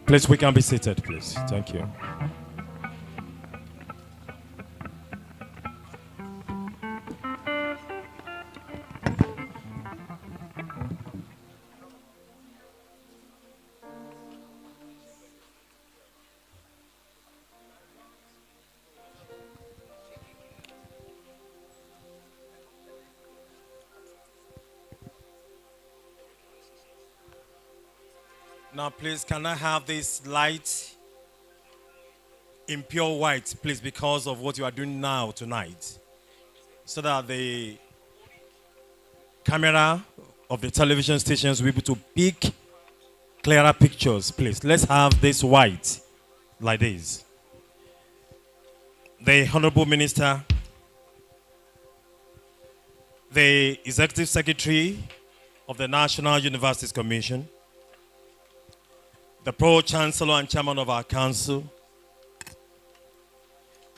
Please, we can be seated, please. Thank you. Now, please, can I have this light in pure white, please, because of what you are doing now tonight, so that the camera of the television stations will be able to pick clearer pictures, please. Let's have this white like this. The Honorable Minister, the Executive Secretary of the National Universities Commission, the Pro-Chancellor and Chairman of our Council,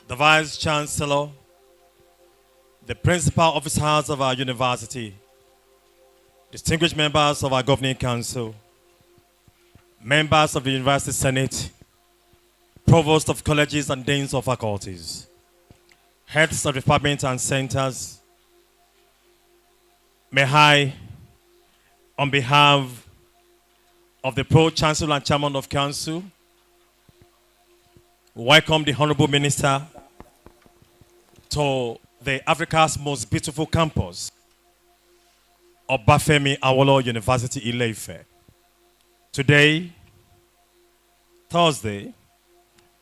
the Vice-Chancellor, the Principal Officers of our University, distinguished members of our Governing Council, members of the University Senate, Provost of Colleges and Deans of Faculties, Heads of Departments and Centers, may I, on behalf of the Pro-Chancellor and Chairman of Council, welcome the Honorable Minister to the Africa's most beautiful campus, Obafemi Awolowo University, Ile-Ife. Today, Thursday,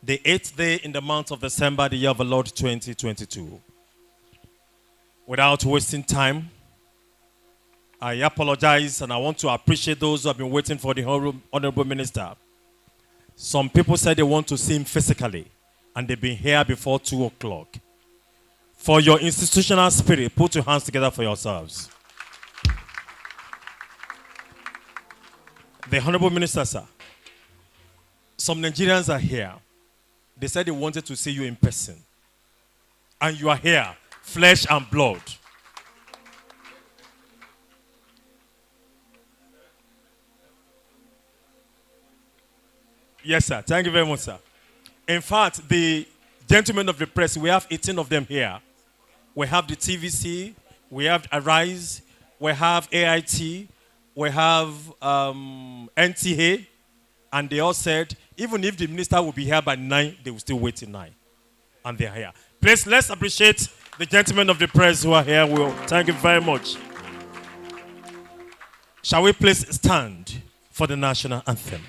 the 8th day in the month of December, the year of the Lord 2022. Without wasting time, I apologize and I want to appreciate those who have been waiting for the Honorable Minister. Some people said they want to see him physically, and they've been here before 2 o'clock. For your institutional spirit, put your hands together for yourselves. The Honorable Minister, sir, some Nigerians are here. They said they wanted to see you in person. And you are here, flesh and blood. Yes, sir. Thank you very much, sir. In fact, the gentlemen of the press, we have 18 of them here. We have the TVC, we have Arise, we have AIT, we have NTA, and they all said, even if the minister will be here by 9, they will still wait till 9. And they are here. Please, let's appreciate the gentlemen of the press who are here. We'll thank you very much. Shall we please stand for the national anthem?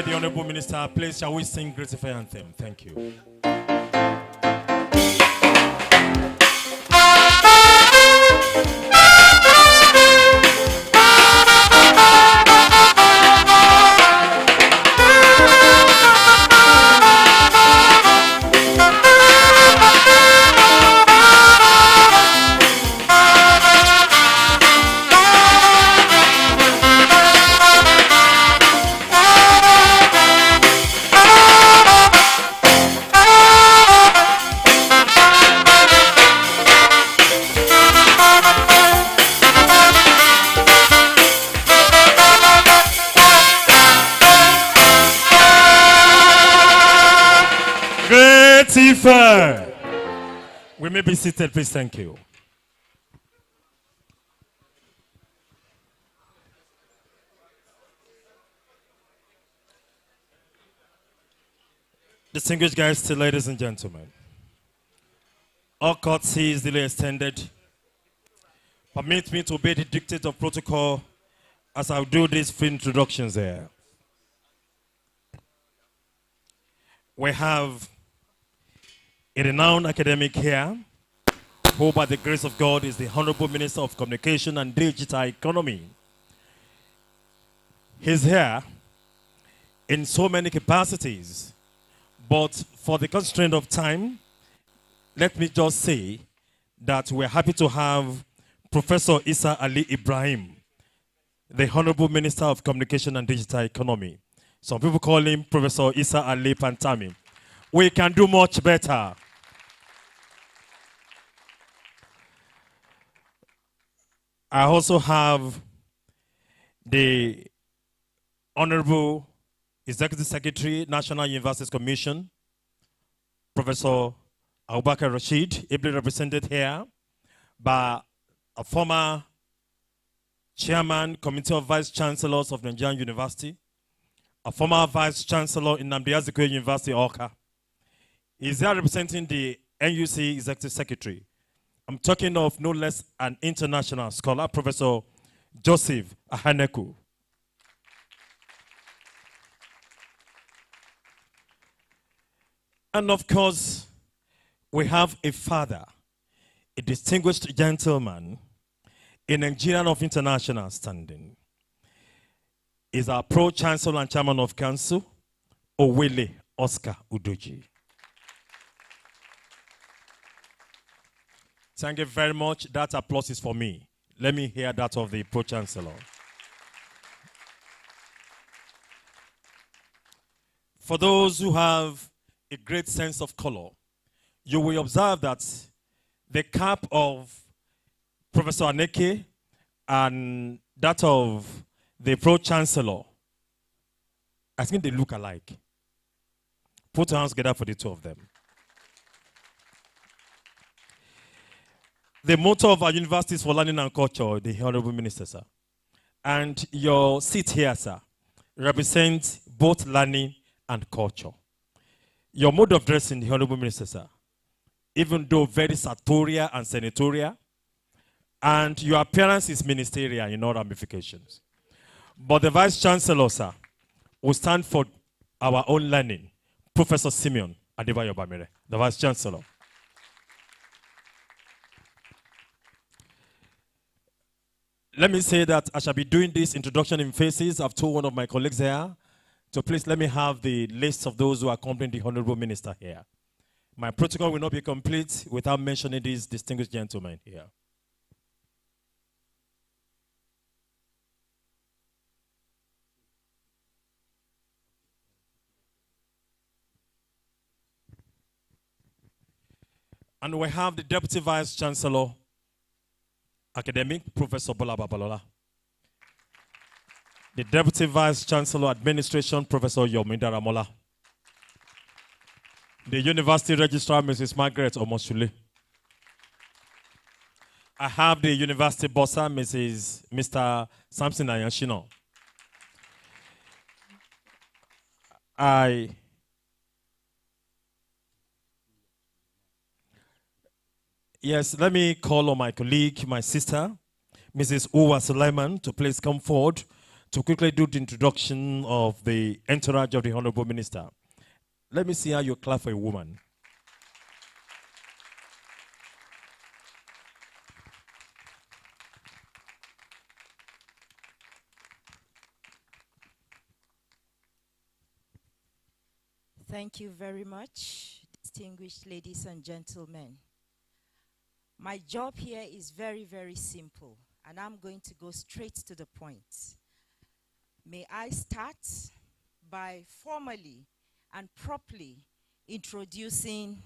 The Honorable Minister, please shall we sing Gratify Anthem? Thank you. We may be seated, please. Thank you. Distinguished guests, ladies and gentlemen, all courtesy is duly extended. Permit me to obey the dictate of protocol as I do these free introductions here. We have a renowned academic here, who by the grace of God is the Honorable Minister of Communication and Digital Economy. He's here in so many capacities, but for the constraint of time, let me just say that we're happy to have Professor Isa Ali Ibrahim, the Honorable Minister of Communication and Digital Economy. Some people call him Professor Isa Ali Pantami. We can do much better. I also have the Honorable Executive Secretary, National Universities Commission, Professor Abubakar Rashid, ably represented here by a former Chairman, Committee of Vice Chancellors of Nigerian University, a former Vice Chancellor in Nnamdi Azikiwe University, Awka. He's here representing the NUC Executive Secretary. I'm talking of no less an international scholar, Professor Joseph Ahaneku. And of course, we have a father, a distinguished gentleman, a Nigerian of international standing. Is our Pro-Chancellor and Chairman of Council, Owele Oscar Udoji. Thank you very much. That applause is for me. Let me hear that of the Pro-Chancellor. For those who have a great sense of color, you will observe that the cap of Professor Aneke and that of the Pro-Chancellor, I think they look alike. Put your hands together for the two of them. The motto of our university is for learning and culture, the Honorable Minister, sir. And your seat here, sir, represents both learning and culture. Your mode of dressing, the Honorable Minister, sir, even though very sartorial and senatorial, and your appearance is ministerial in all ramifications. But the Vice Chancellor, sir, will stand for our own learning, Professor Simeon Adebayo Bamire, the Vice Chancellor. Let me say that I shall be doing this introduction in phases. I've told one of my colleagues here to please let me have the list of those who accompany the Honorable Minister here. My protocol will not be complete without mentioning these distinguished gentlemen here. And we have the Deputy Vice Chancellor, Academic, Professor Bola Babalola. The Deputy Vice Chancellor, Administration, Professor Yominda Ramola. The University Registrar, Mrs. Margaret Omoshule. I have the University Bossa, Mr. Samson Ayanshino. Yes, let me call on my colleague, my sister, Mrs. Uwa Suleiman, to please come forward to quickly do the introduction of the entourage of the Honorable Minister. Let me see how you clap for a woman. Thank you very much, distinguished ladies and gentlemen. My job here is very, very simple, and I'm going to go straight to the point. May I start by formally and properly introducing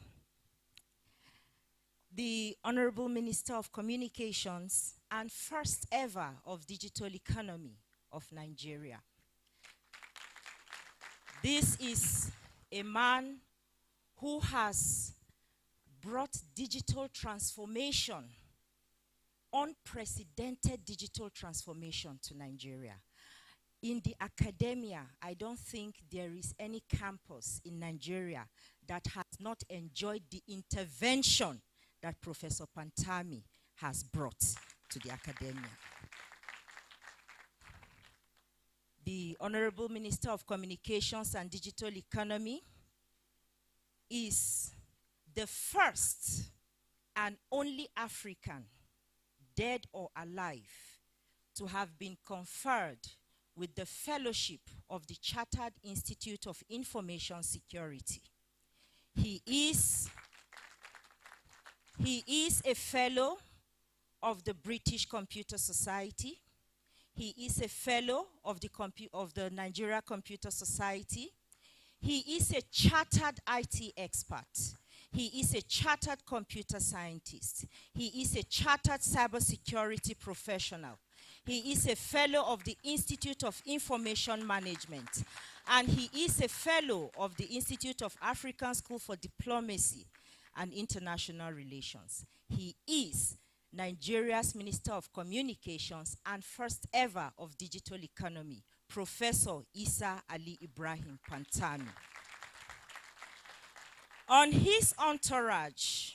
the Honorable Minister of Communications and first ever of Digital Economy of Nigeria. This is a man who has brought digital transformation, unprecedented digital transformation to Nigeria. In the academia, I don't think there is any campus in Nigeria that has not enjoyed the intervention that Professor Pantami has brought to the academia. The Honorable Minister of Communications and Digital Economy is the first and only African, dead or alive, to have been conferred with the fellowship of the Chartered Institute of Information Security. He is a fellow of the British Computer Society. He is a fellow of the Nigeria Computer Society. He is a chartered IT expert. He is a chartered computer scientist. He is a chartered cybersecurity professional. He is a fellow of the Institute of Information Management. And he is a fellow of the Institute of African School for Diplomacy and International Relations. He is Nigeria's Minister of Communications and first ever of Digital Economy, Professor Isa Ali Ibrahim Pantami. On his entourage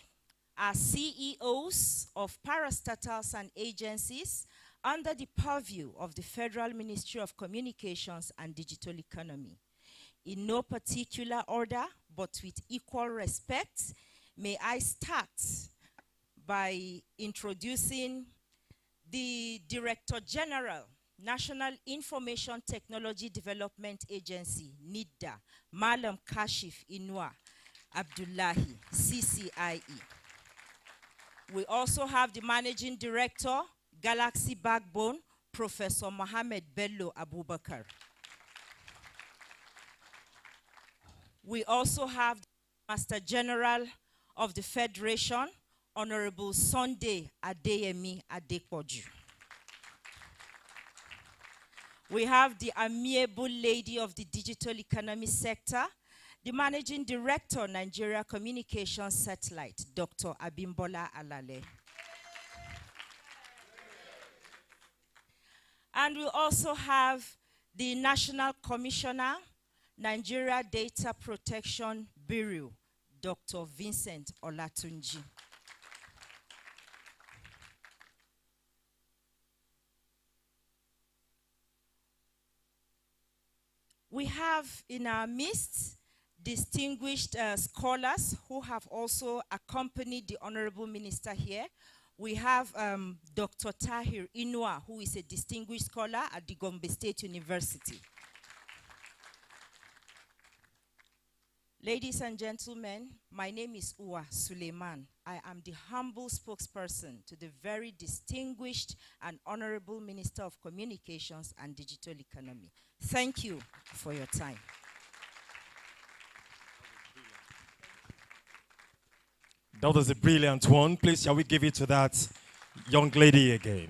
are CEOs of parastatals and agencies under the purview of the Federal Ministry of Communications and Digital Economy. In no particular order, but with equal respect, may I start by introducing the Director General, National Information Technology Development Agency, NIDDA, Malam Kashif Inua Abdullahi, CCIE. We also have the Managing Director, Galaxy Backbone, Professor Mohamed Bello Abubakar. We also have the Master General of the Federation, Honorable Sunday Adeyemi Adepoju. We have the amiable lady of the digital economy sector, the Managing Director, Nigeria Communications Satellite, Dr. Abimbola Alale. And we also have the National Commissioner, Nigeria Data Protection Bureau, Dr. Vincent Olatunji. We have in our midst distinguished scholars who have also accompanied the Honorable Minister here. We have Dr. Tahir Inua, who is a distinguished scholar at the Gombe State University. Ladies and gentlemen, my name is Uwa Suleiman. I am the humble spokesperson to the very distinguished and Honorable Minister of Communications and Digital Economy. Thank you for your time. That was a brilliant one. Please, shall we give it to that young lady again?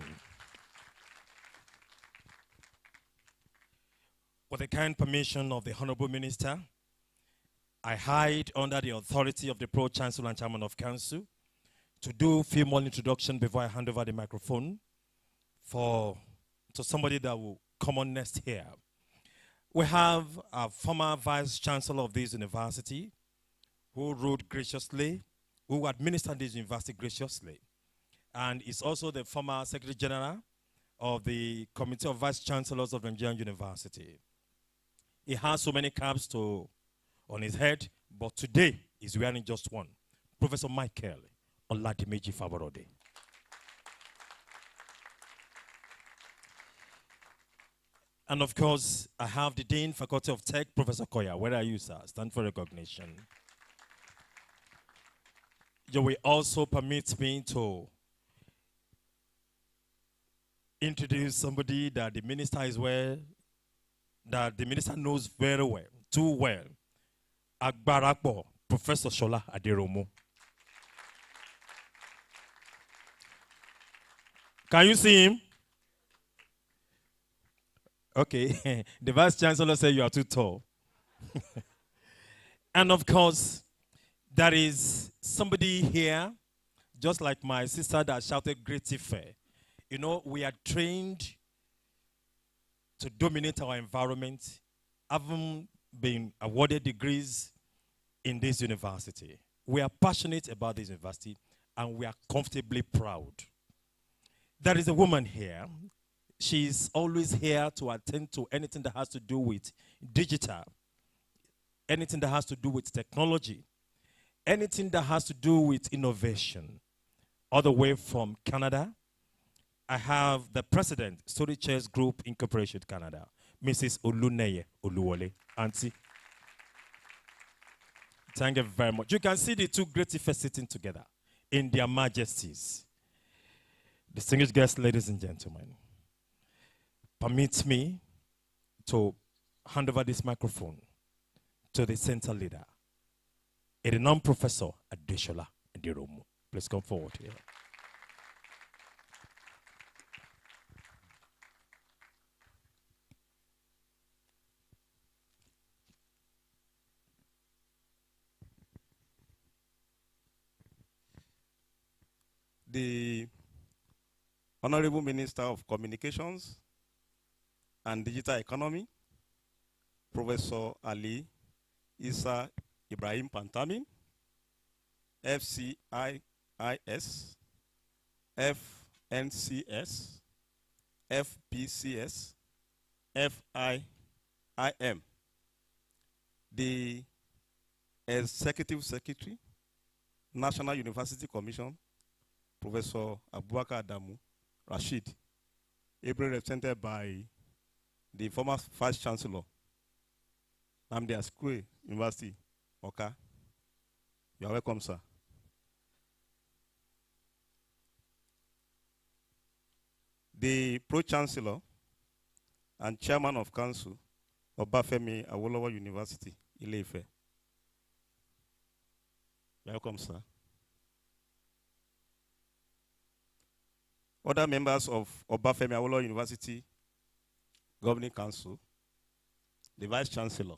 With the kind permission of the Honorable Minister, I hide under the authority of the Pro-Chancellor and Chairman of Council to do a few more introductions before I hand over the microphone to somebody that will come on next here. We have a former Vice-Chancellor of this university who ruled graciously, who administered this university graciously, and is also the former Secretary General of the Committee of Vice-Chancellors of Nigerian University. He has so many caps on his head, but today he's wearing just one. Professor Michael Oladimeji Faborode. And of course, I have the Dean, Faculty of Tech, Professor Koya. Where are you, sir? Stand for recognition. You will also permit me to introduce somebody that the minister knows very well, too well. Agbarakbo, Professor Shola Aderomo. Can you see him? Okay, the Vice Chancellor said you are too tall. And of course, there is somebody here, just like my sister that shouted Great Ife. You know, we are trained to dominate our environment, haven't been awarded degrees in this university. We are passionate about this university and we are comfortably proud. There is a woman here. She's always here to attend to anything that has to do with digital, anything that has to do with technology, anything that has to do with innovation. All the way from Canada, I have the president, Story Chairs Group Incubation Canada, Mrs. Oluneye Oluwole. Auntie. Thank you very much. You can see the two great effects sitting together in their majesties. Distinguished guests, ladies and gentlemen, permit me to hand over this microphone to the center leader, a renowned professor Adeshola Adiromu. Please come forward here. The Honorable Minister of Communications and Digital Economy, Professor Ali Isa Ibrahim Pantamin, FCIIS, FNCS, FPCS, FIIM, the Executive Secretary, National University Commission, Professor Abubakar Adamu Rashid, ably represented by the former Vice Chancellor, Nnamdi Azikiwe University, Oka. You are welcome, sir. The Pro-Chancellor and Chairman of Council, Obafemi Awolowo University, Ile-Ife. You are welcome, sir. Other members of Obafemi Awolowo University Governing Council, the Vice Chancellor,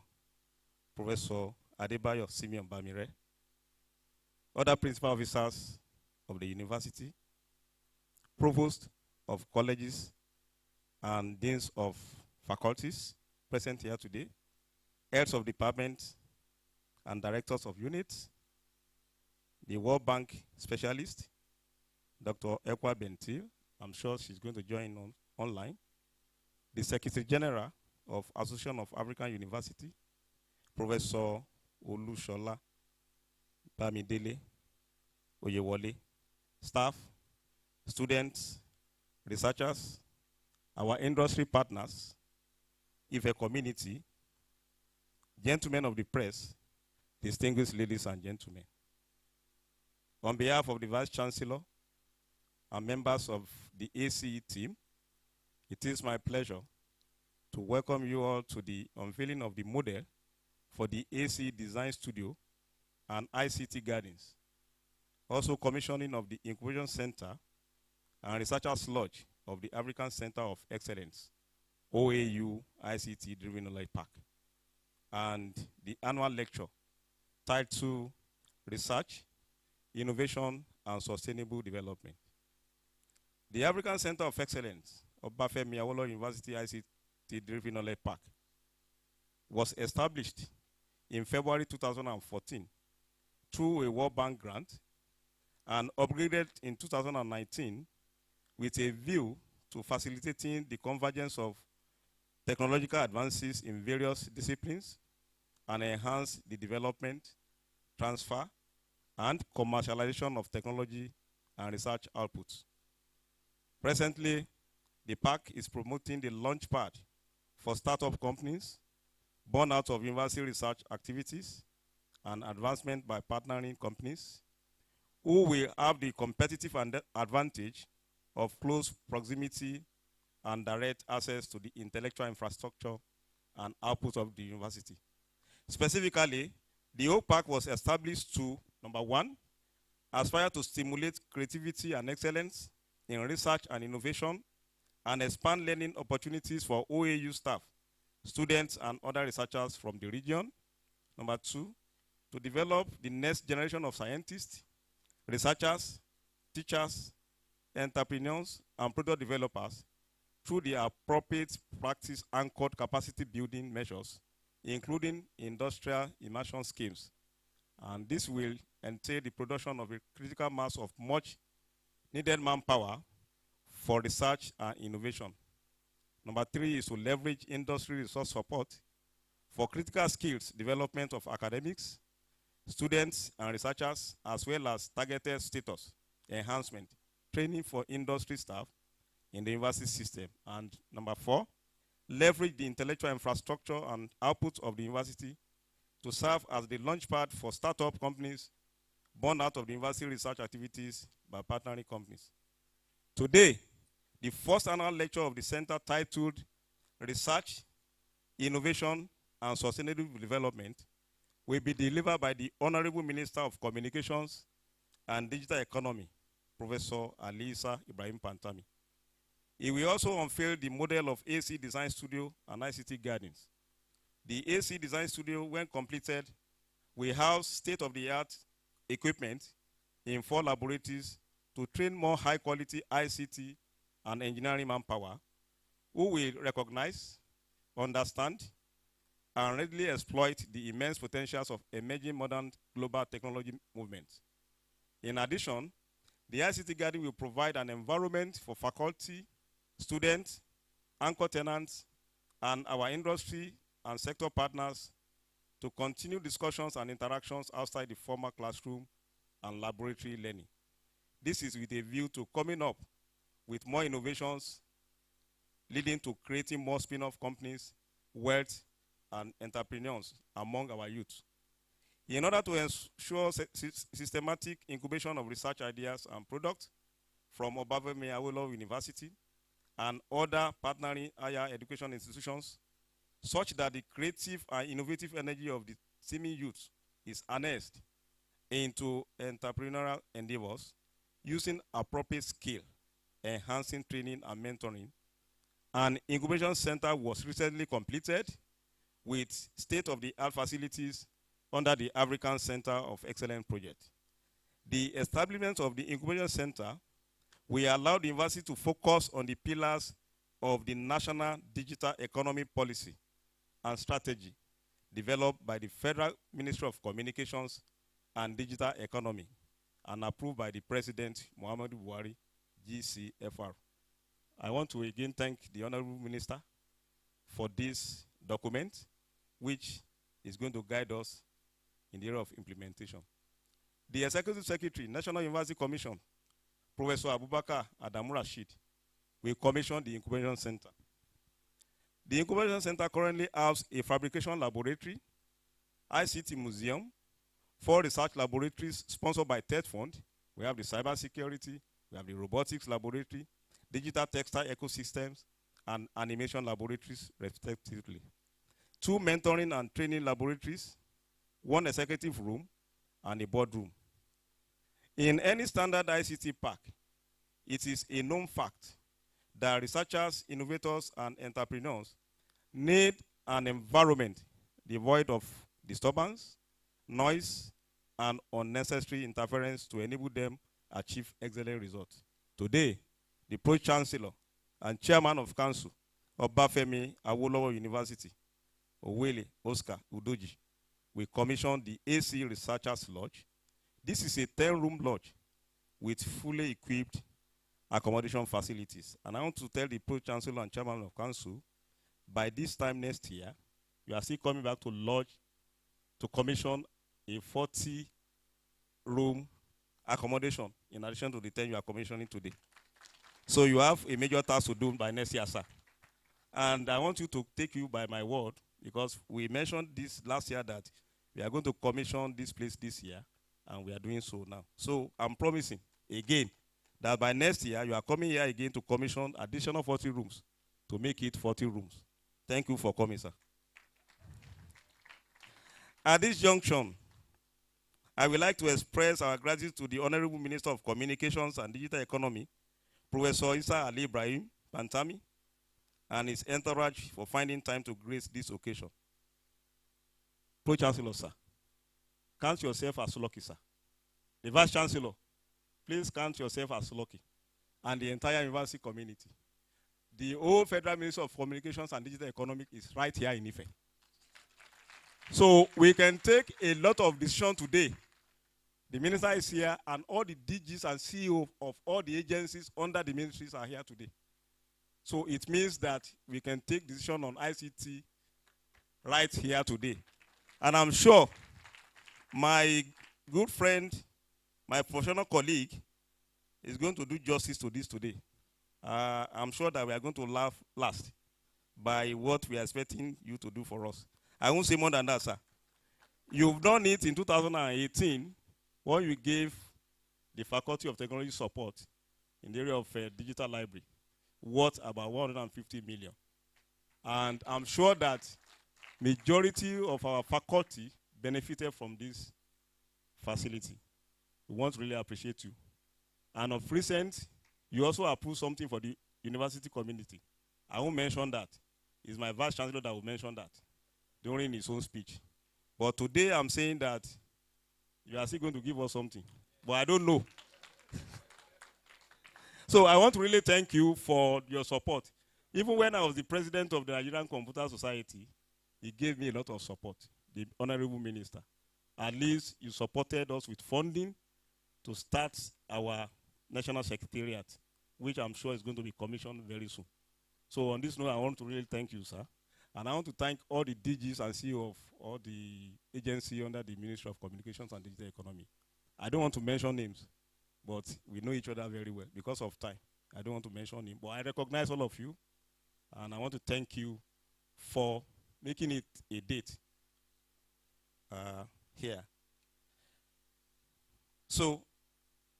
Professor Adebayo Simeon Bamire, other principal officers of the university, provost of colleges and deans of faculties present here today, heads of departments and directors of units, the World Bank specialist, Dr. Ekwa Bentil, I'm sure she's going to join online, the Secretary General of Association of African University, Professor Olushola Bamidele Oyewole, staff, students, researchers, our industry partners, IFE community, gentlemen of the press, distinguished ladies and gentlemen. On behalf of the Vice Chancellor and members of the ACE team, it is my pleasure to welcome you all to the unveiling of the model for the ACE Design Studio and ICT Gardens, also commissioning of the Incubation Center and Researchers Lodge of the African Center of Excellence, OAU ICT Driven Knowledge Park, and the annual lecture titled Research, Innovation, and Sustainable Development. The African Center of Excellence of Obafemi Awolowo University ICT Driven Knowledge Park was established in February 2014 through a World Bank grant and upgraded in 2019 with a view to facilitating the convergence of technological advances in various disciplines and enhance the development, transfer, and commercialization of technology and research outputs. Presently, the park is promoting the launchpad for startup companies born out of university research activities and advancement by partnering companies who will have the competitive advantage of close proximity and direct access to the intellectual infrastructure and output of the university. Specifically, the whole park was established to, number one, aspire to stimulate creativity and excellence in research and innovation and expand learning opportunities for OAU staff, students, and other researchers from the region. Number two, to develop the next generation of scientists, researchers, teachers, entrepreneurs, and product developers through the appropriate practice-anchored capacity building measures, including industrial immersion schemes. And this will entail the production of a critical mass of much needed manpower for research and innovation. Number 3 is to leverage industry resource support for critical skills development of academics, students, and researchers, as well as targeted status enhancement, training for industry staff in the university system. And number 4, leverage the intellectual infrastructure and output of the university to serve as the launchpad for startup companies born out of the university research activities by partnering companies. Today, the first annual lecture of the center titled Research, Innovation, and Sustainable Development will be delivered by the Honorable Minister of Communications and Digital Economy, Professor Alisa Ibrahim Pantami. He will also unveil the model of AC Design Studio and ICT Gardens. The AC Design Studio, when completed, will house state-of-the-art equipment in 4 laboratories to train more high-quality ICT and engineering manpower who will recognize, understand, and readily exploit the immense potentials of emerging modern global technology movements. In addition, the ICT Garden will provide an environment for faculty, students, anchor tenants, and our industry and sector partners to continue discussions and interactions outside the formal classroom and laboratory learning. This is with a view to coming up with more innovations leading to creating more spin-off companies, wealth, and entrepreneurs among our youth. In order to ensure systematic incubation of research ideas and products from Obafemi Awolowo University and other partnering higher education institutions, such that the creative and innovative energy of the teeming youth is harnessed into entrepreneurial endeavors using appropriate skill, enhancing training and mentoring. An incubation center was recently completed with state-of-the-art facilities under the African Center of Excellence project. The establishment of the incubation center will allow the university to focus on the pillars of the National Digital Economy Policy and Strategy developed by the Federal Ministry of Communications and Digital Economy and approved by the President Muhammadu Buhari, GCFR. I want to again thank the Honorable Minister for this document, which is going to guide us in the area of implementation. The Executive Secretary, National University Commission, Professor Abubakar Adamu Rashid, will commission the Incubation Center. The Incubation Center currently has a fabrication laboratory, ICT museum, 4 research laboratories sponsored by TED Fund. We have the cybersecurity, we have the robotics laboratory, digital textile ecosystems, and animation laboratories, respectively. 2 mentoring and training laboratories, 1 executive room, and a boardroom. In any standard ICT park, it is a known fact that researchers, innovators, and entrepreneurs need an environment devoid of disturbance, noise, and unnecessary interference to enable them achieve excellent results. Today, the Pro-Chancellor and Chairman of Council of Obafemi Awolowo University, Owele Oscar Udoji, will commission the AC Researchers Lodge. This is a 10-room lodge with fully equipped accommodation facilities. And I want to tell the Pro-Chancellor and Chairman of Council, by this time next year, you are still coming back to lodge to commission a 40-room accommodation in addition to the 10 you are commissioning today. So you have a major task to do by next year, sir. And I want you to take you by my word, because we mentioned this last year that we are going to commission this place this year, and we are doing so now. So I'm promising again that by next year, you are coming here again to commission additional 40 rooms to make it 40 rooms. Thank you for coming, sir. At this junction, I would like to express our gratitude to the Honorable Minister of Communications and Digital Economy, Professor Isa Ali Ibrahim Pantami, and his entourage for finding time to grace this occasion. Pro-Chancellor, sir, count yourself as lucky, sir. The Vice-Chancellor, please count yourself as lucky, and the entire university community. The old Federal Ministry of Communications and Digital Economy is right here in Ife. So we can take a lot of decisions today. The minister is here, and all the DGs and CEO of all the agencies under the ministries are here today. So it means that we can take decision on ICT right here today. And I'm sure my good friend, my professional colleague, is going to do justice to this today. I'm sure that we are going to laugh last by what we are expecting you to do for us. I won't say more than that, sir. You've done it in 2018 when you gave the Faculty of Technology support in the area of digital library, worth about 150 million. And I'm sure that majority of our faculty benefited from this facility. We want to really appreciate you. And of recent, you also approved something for the university community. I won't mention that. It's my vice chancellor that will mention that during his own speech. But today I'm saying that you are still going to give us something. But I don't know. So I want to really thank you for your support. Even when I was the president of the Nigerian Computer Society, he gave me a lot of support, the honorable minister. At least you supported us with funding to start our national secretariat, which I'm sure is going to be commissioned very soon. So on this note, I want to really thank you, sir. And I want to thank all the DGs and CEO of all the agencies under the Ministry of Communications and Digital Economy. I don't want to mention names, but we know each other very well because of time. I don't want to mention names, but I recognize all of you, and I want to thank you for making it a date here. So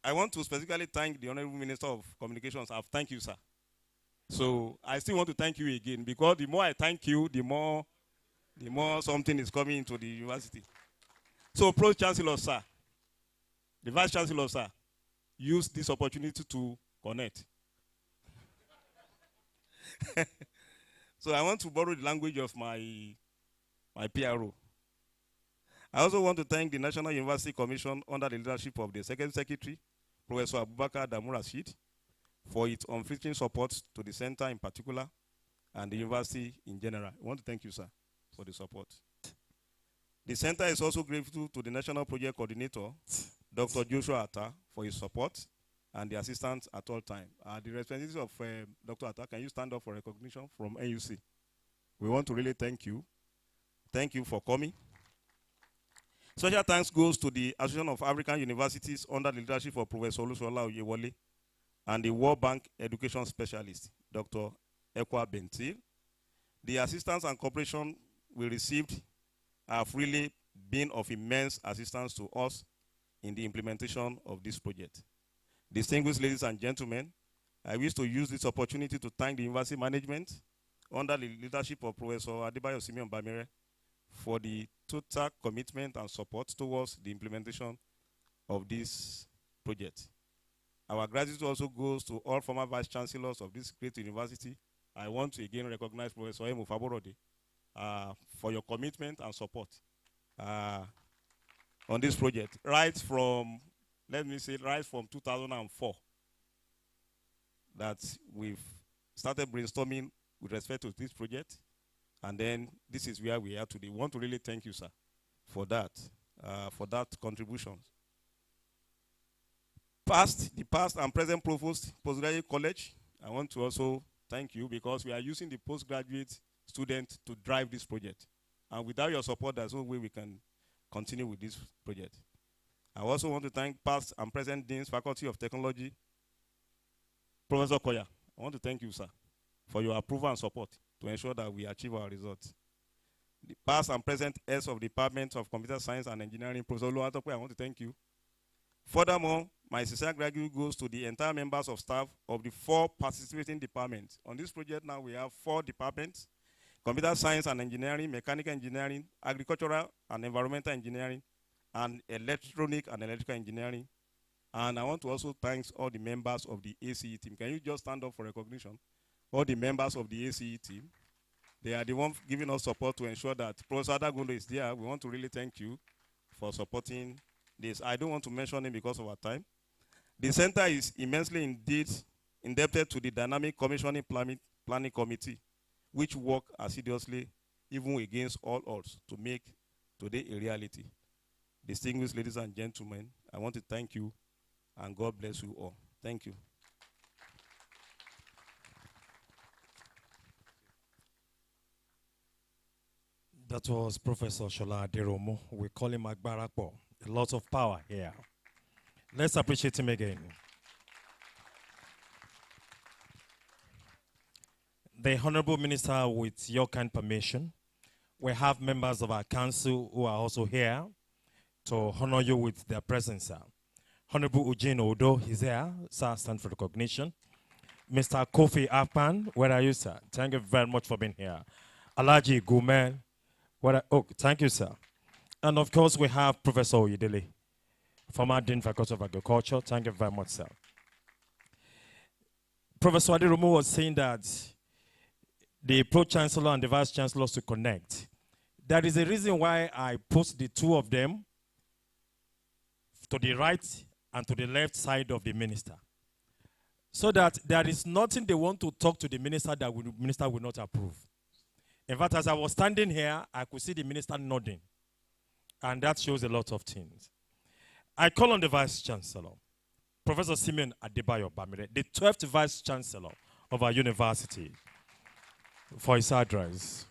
I want to specifically thank the Honorable Minister of Communications. Thank you, sir. So I still want to thank you again, because the more I thank you, the more something is coming into the university. So Pro-Chancellor, sir, the Vice Chancellor, sir, use this opportunity to connect. So I want to borrow the language of my PRO. I also want to thank the National University Commission under the leadership of the Second Secretary, Professor Abubakar Damu Rashid, for its unflinching support to the center in particular and the university in general. I want to thank you, sir, for the support. The center is also grateful to the National Project Coordinator, Dr. Joshua Atta, for his support and the assistance at all times. The representatives of Dr. Atta, can you stand up for recognition from NUC? We want to really thank you. Thank you for coming. Special thanks goes to the Association of African Universities under the leadership of Professor Olusola Oyewole and the World Bank Education Specialist, Dr. Ekwa Bentil. The assistance and cooperation we received have really been of immense assistance to us in the implementation of this project. Distinguished ladies and gentlemen, I wish to use this opportunity to thank the university management under the leadership of Professor Adebayo Simeon Bamire for the total commitment and support towards the implementation of this project. Our gratitude also goes to all former vice chancellors of this great university. I want to again recognize Professor Emu Faborode for your commitment and support on this project. Right from, let me say, right from 2004, that we've started brainstorming with respect to this project. And then this is where we are today. We want to really thank you, sir, for that contribution. The past and present provost, postgraduate college, I want to also thank you, because we are using the postgraduate students to drive this project. And without your support, there's no way we can continue with this project. I also want to thank past and present deans, Faculty of Technology, Professor Koya. I want to thank you, sir, for your approval and support to ensure that we achieve our results. The past and present heads of the Department of Computer Science and Engineering, Professor Oluwatope, I want to thank you. Furthermore, my sincere gratitude goes to the entire members of staff of the 4 participating departments. On this project now, we have 4 departments: Computer Science and Engineering, Mechanical Engineering, Agricultural and Environmental Engineering, and Electronic and Electrical Engineering. And I want to also thank all the members of the ACE team. Can you just stand up for recognition? All the members of the ACE team. They are the ones giving us support to ensure that Professor Adagundo is there. We want to really thank you for supporting this. I don't want to mention it because of our time. The center is immensely indeed indebted to the dynamic commissioning Planning Committee, which work assiduously, even against all odds, to make today a reality. Distinguished ladies and gentlemen, I want to thank you, and God bless you all. Thank you. That was Professor Shola Aderomo. We call him Agbarapo. A lot of power here. Let's appreciate him again. The Honorable Minister, with your kind permission, we have members of our council who are also here to honor you with their presence, sir. Honorable Eugene Odo is here. Sir, stand for recognition. Mr. Kofi Akpan, where are you, sir? Thank you very much for being here. Alaji Gumel, oh, thank you, sir. And of course, we have Professor Oyedele, former Dean Faculty of Agriculture. Thank you very much, sir. Professor Aderomo was saying that the Pro-Chancellor and the Vice-Chancellors to connect. That is the reason why I put the two of them to the right and to the left side of the minister. So that there is nothing they want to talk to the minister that the minister will not approve. In fact, as I was standing here, I could see the minister nodding. And that shows a lot of things. I call on the Vice-Chancellor, Professor Simeon Adebayo Bamire, the 12th Vice-Chancellor of our university, for his address.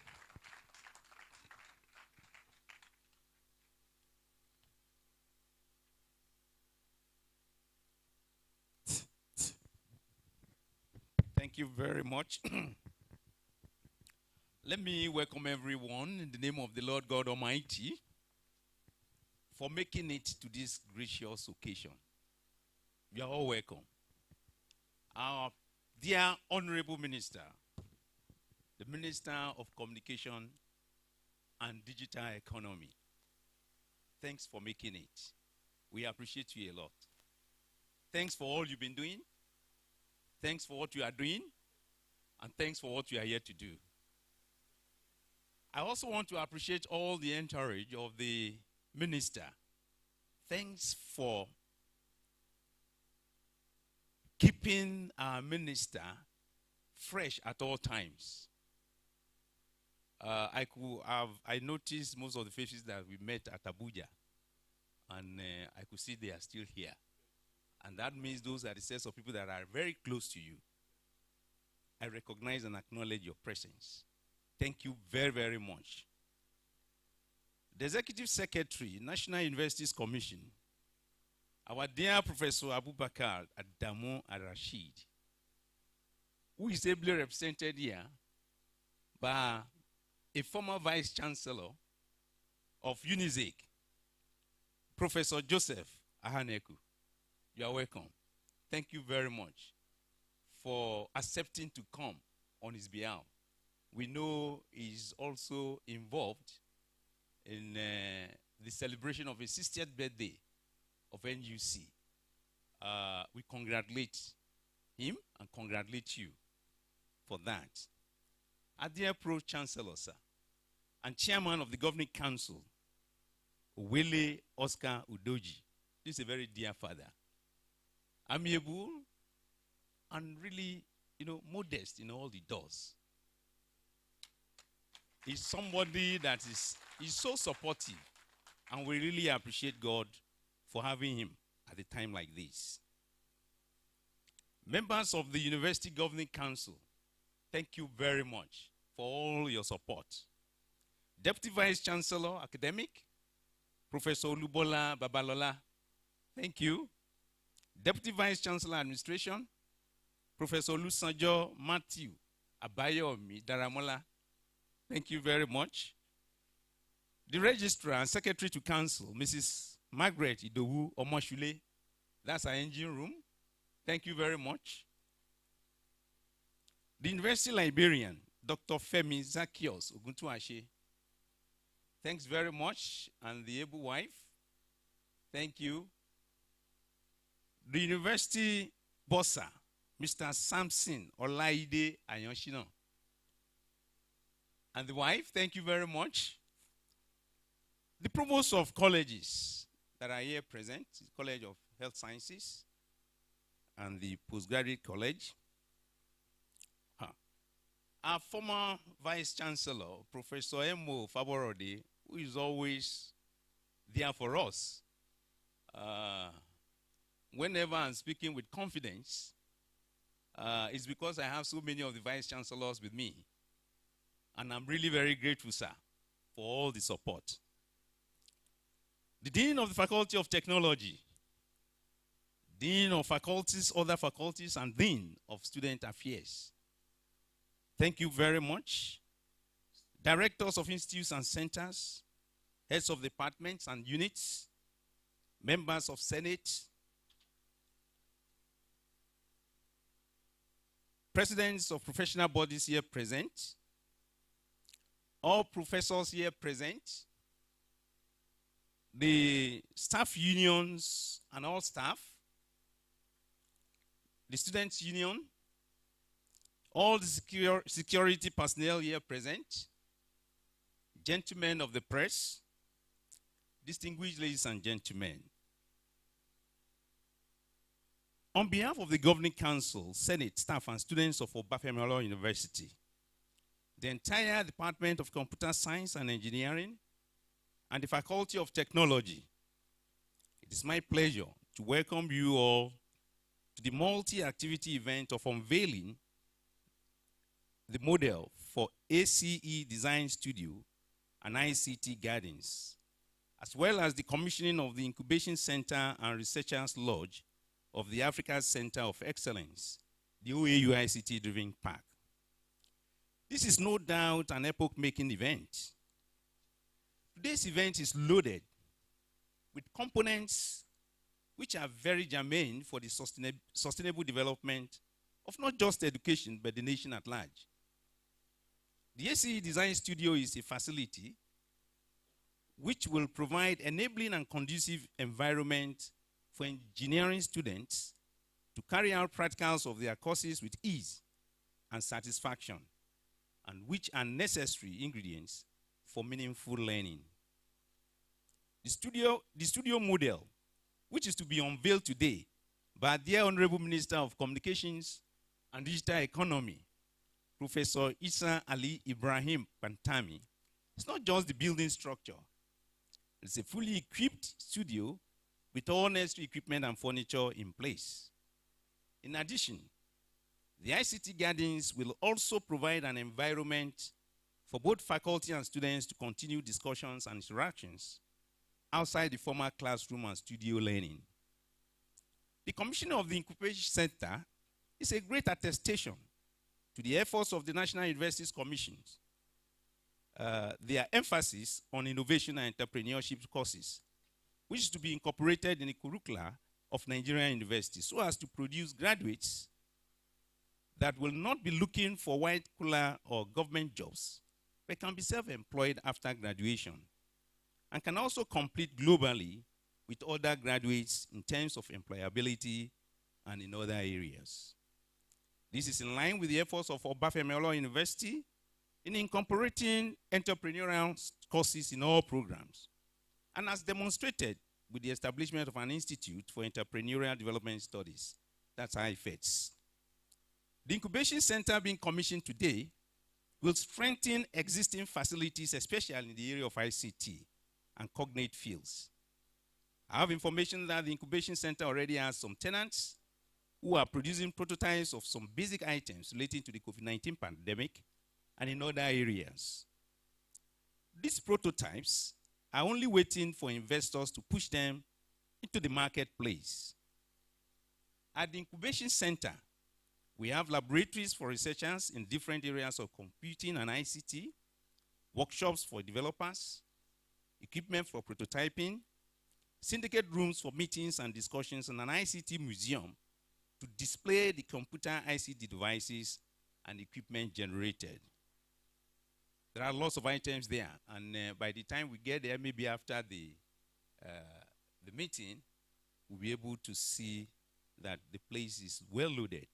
Thank you very much. Let me welcome everyone in the name of the Lord God Almighty for making it to this gracious occasion. You are all welcome. Our dear Honorable Minister, the Minister of Communication and Digital Economy, thanks for making it. We appreciate you a lot. Thanks for all you've been doing. Thanks for what you are doing. And thanks for what you are here to do. I also want to appreciate all the entourage of the minister. Thanks for keeping our minister fresh at all times. I noticed most of the faces that we met at Abuja, and I could see they are still here. And that means those are the sets of people that are very close to you. I recognize and acknowledge your presence. Thank you very, very much. The Executive Secretary, National Universities Commission, our dear Professor Abubakar Adamu Al-Rashid, who is ably represented here by a former Vice-Chancellor of UNIZEC, Professor Joseph Ahaneku. You are welcome. Thank you very much for accepting to come on his behalf. We know he's also involved in the celebration of his 60th birthday of NUC. We congratulate him and congratulate you for that. Our dear Pro-Chancellor, sir, and Chairman of the Governing Council, Wele Oscar Udoji. This is a very dear father. Amiable and really, modest in all he does. He's somebody that is so supportive, and we really appreciate God for having him at a time like this. Members of the University Governing Council, thank you very much for all your support. Deputy Vice-Chancellor, Academic, Professor Olubola Babalola, thank you. Deputy Vice-Chancellor, Administration, Professor Lusanjo Matthew Abayomi Daramola, thank you very much. The Registrar and Secretary to Council, Mrs. Margaret Idowu Omoshule, that's our engine room. Thank you very much. The University Librarian, Dr. Femi Zacchaeus Oguntuashe, thanks very much. And the able wife, thank you. The University Bossa, Mr. Samson Olaide Ayanshina, and the wife, thank you very much. The provost of colleges that are here present, the College of Health Sciences and the Postgraduate College. Our former Vice-Chancellor, Professor M.O. Faborode, who is always there for us, whenever I'm speaking with confidence, it's because I have so many of the Vice-Chancellors with me. And I'm really very grateful, sir, for all the support. The Dean of the Faculty of Technology, Dean of Faculties, other faculties, and Dean of Student Affairs. Thank you very much. Directors of institutes and centers, heads of departments and units, members of Senate, presidents of professional bodies here present, all professors here present, the staff unions and all staff, the students' union, all the security personnel here present, gentlemen of the press, distinguished ladies and gentlemen. On behalf of the Governing Council, Senate, staff, and students of Obafemi Awolowo University, the entire Department of Computer Science and Engineering, and the Faculty of Technology, it is my pleasure to welcome you all to the multi-activity event of Unveiling the model for ACE Design Studio and ICT Gardens, as well as the commissioning of the Incubation Center and Researchers Lodge of the Africa Center of Excellence, the OAU ICT Driven Park. This is no doubt an epoch-making event. Today's event is loaded with components which are very germane for the sustainable development of not just education, but the nation at large. The ACE Design Studio is a facility which will provide enabling and conducive environment for engineering students to carry out practicals of their courses with ease and satisfaction, and which are necessary ingredients for meaningful learning. The studio model, which is to be unveiled today by the Honorable Minister of Communications and Digital Economy, Professor Isa Ali Ibrahim Pantami, it's not just the building structure. It's a fully equipped studio with all necessary equipment and furniture in place. In addition, the ICT Gardens will also provide an environment for both faculty and students to continue discussions and interactions outside the formal classroom and studio learning. The commissioning of the Incubation Center is a great attestation to the efforts of the National Universities Commissions, their emphasis on innovation and entrepreneurship courses, which is to be incorporated in the curricula of Nigerian universities so as to produce graduates that will not be looking for white-collar or government jobs, but can be self-employed after graduation, and can also compete globally with other graduates in terms of employability and in other areas. This is in line with the efforts of Obafemi Awolowo University in incorporating entrepreneurial courses in all programs, and as demonstrated with the establishment of an Institute for Entrepreneurial Development Studies, that's IFETS. The Incubation Center being commissioned today will strengthen existing facilities, especially in the area of ICT and cognate fields. I have information that the Incubation Center already has some tenants who are producing prototypes of some basic items relating to the COVID-19 pandemic and in other areas. These prototypes are only waiting for investors to push them into the marketplace. At the Incubation Center, we have laboratories for researchers in different areas of computing and ICT, workshops for developers, equipment for prototyping, syndicate rooms for meetings and discussions, and an ICT museum to display the computer ICT devices and equipment generated. There are lots of items there, and by the time we get there, maybe after the meeting, we'll be able to see that the place is well loaded.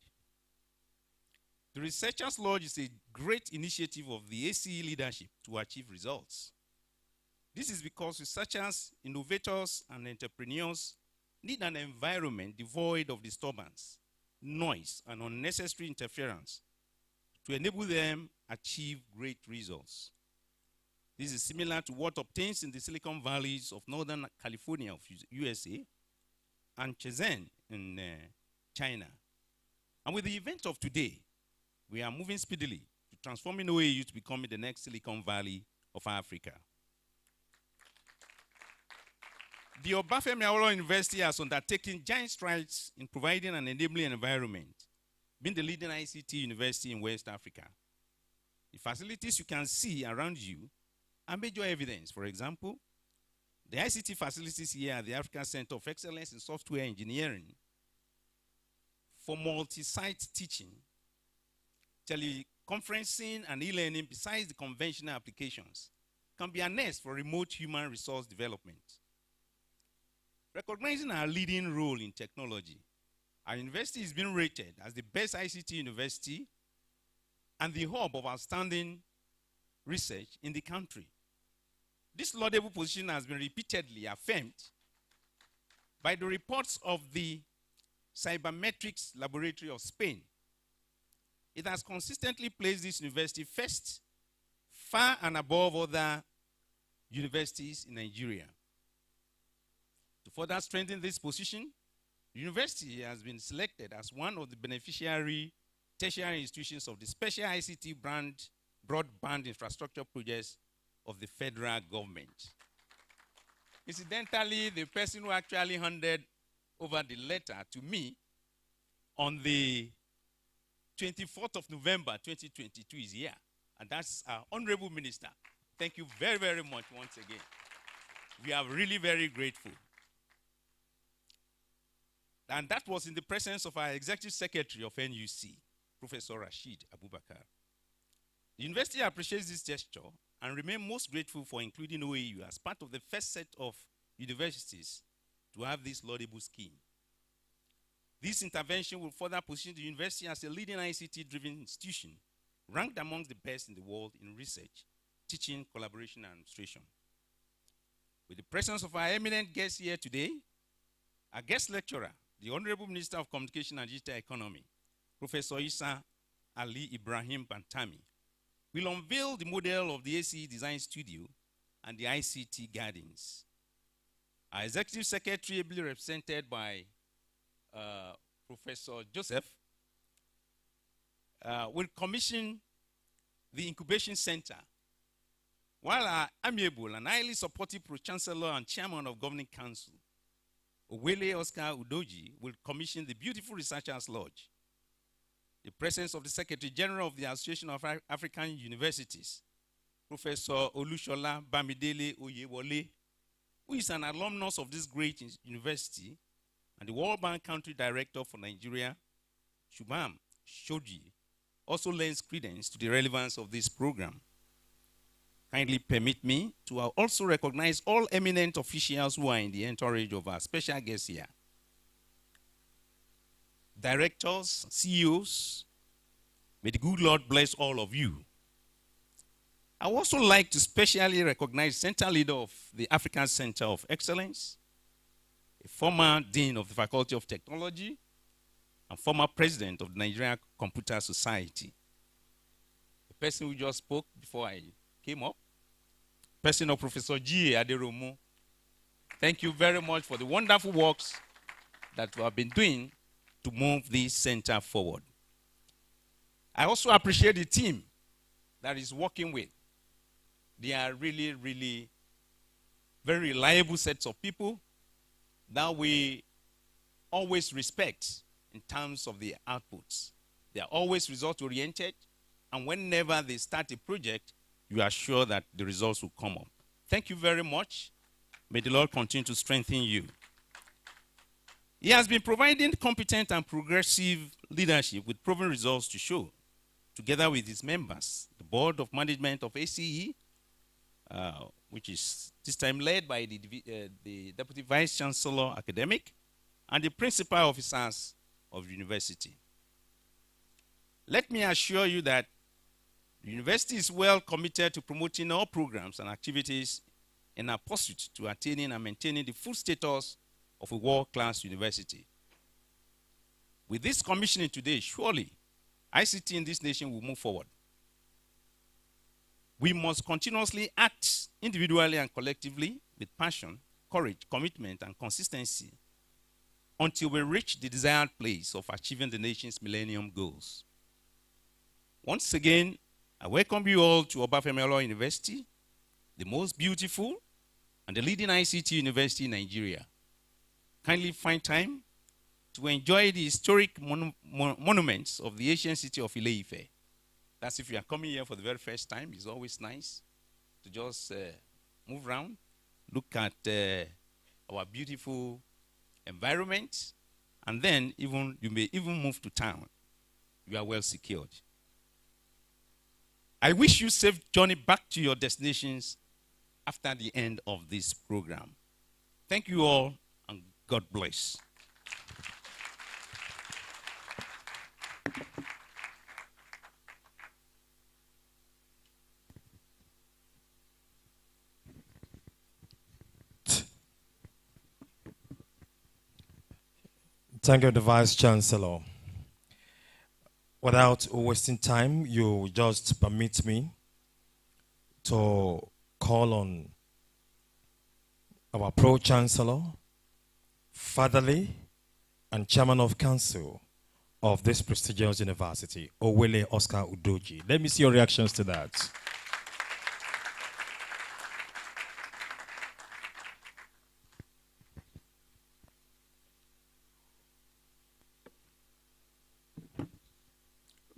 The Researchers Lodge is a great initiative of the ACE leadership to achieve results. This is because researchers, innovators, and entrepreneurs need an environment devoid of disturbance, noise, and unnecessary interference to enable them achieve great results. This is similar to what obtains in the Silicon Valleys of Northern California of USA and Shenzhen in China. And with the event of today, we are moving speedily to transforming OAU to becoming the next Silicon Valley of Africa. The Obafemi Awolowo University has undertaken giant strides in providing an enabling environment, being the leading ICT university in West Africa. The facilities you can see around you are major evidence. For example, the ICT facilities here at the African Center of Excellence in Software Engineering for multi-site teaching, teleconferencing, and e-learning besides the conventional applications can be harnessed for remote human resource development. Recognizing our leading role in technology, our university is being rated as the best ICT university and the hub of outstanding research in the country. This laudable position has been repeatedly affirmed by the reports of the Cybermetrics Laboratory of Spain. It has consistently placed this university first, far and above other universities in Nigeria. To further strengthen this position, the university has been selected as one of the beneficiary tertiary institutions of the Special ICT Broadband Infrastructure Projects of the federal government. Incidentally, the person who actually handed over the letter to me on the 24th of November, 2022 is here. And that's our Honorable Minister. Thank you very, very much once again. We are really very grateful. And that was in the presence of our Executive Secretary of NUC, Professor Rashid Abubakar. The university appreciates this gesture and remain most grateful for including OAU as part of the first set of universities to have this laudable scheme. This intervention will further position the university as a leading ICT-driven institution, ranked amongst the best in the world in research, teaching, collaboration, and administration. With the presence of our eminent guest here today, our guest lecturer, the Honorable Minister of Communication and Digital Economy, Professor Isa Ali Ibrahim Bantami, will unveil the model of the ACE Design Studio and the ICT Gardens. Our Executive Secretary, ably represented by Professor Joseph, will commission the Incubation Center, while our amiable and highly supportive Pro-Chancellor and Chairman of Governing Council, Owele Oscar Udoji, will commission the beautiful Researchers Lodge. The presence of the Secretary General of the Association of African Universities, Professor Olushola Bamidele Oyewole, who is an alumnus of this great university, and the World Bank Country Director for Nigeria, Shubham Shoji, also lends credence to the relevance of this program. Kindly permit me to also recognize all eminent officials who are in the entourage of our special guests here. Directors, CEOs, may the good Lord bless all of you. I would also like to specially recognize Center Leader of the African Center of Excellence, a former Dean of the Faculty of Technology, and former President of the Nigerian Computer Society. The person who just spoke before I came up, person of Professor G. Aderomo. Thank you very much for the wonderful works that we have been doing to move this center forward. I also appreciate the team that is working with. They are really, really very reliable sets of people that we always respect in terms of the outputs. They are always result-oriented, and whenever they start a project, you are sure that the results will come up. Thank you very much. May the Lord continue to strengthen you. He has been providing competent and progressive leadership with proven results to show, together with his members, the Board of Management of ACE, which is this time led by the Deputy Vice Chancellor Academic and the Principal Officers of the university. Let me assure you that the university is well committed to promoting all programs and activities in our pursuit to attaining and maintaining the full status of a world-class university. With this commissioning today, surely ICT in this nation will move forward. We must continuously act individually and collectively with passion, courage, commitment, and consistency until we reach the desired place of achieving the nation's millennium goals. Once again, I welcome you all to Obafemi University, the most beautiful and the leading ICT university in Nigeria. Kindly find time to enjoy the historic monuments of the ancient city of Ile-Ife. That's if you are coming here for the very first time. It's always nice to just move around, look at our beautiful environment, and then you may even move to town. You are well secured. I wish you safe journey back to your destinations after the end of this program. Thank you all, and God bless. Thank you, the Vice Chancellor. Without wasting time, you just permit me to call on our Pro-Chancellor, Fatherly, and Chairman of Council of this prestigious university, Owele Oscar Udoji. Let me see your reactions to that.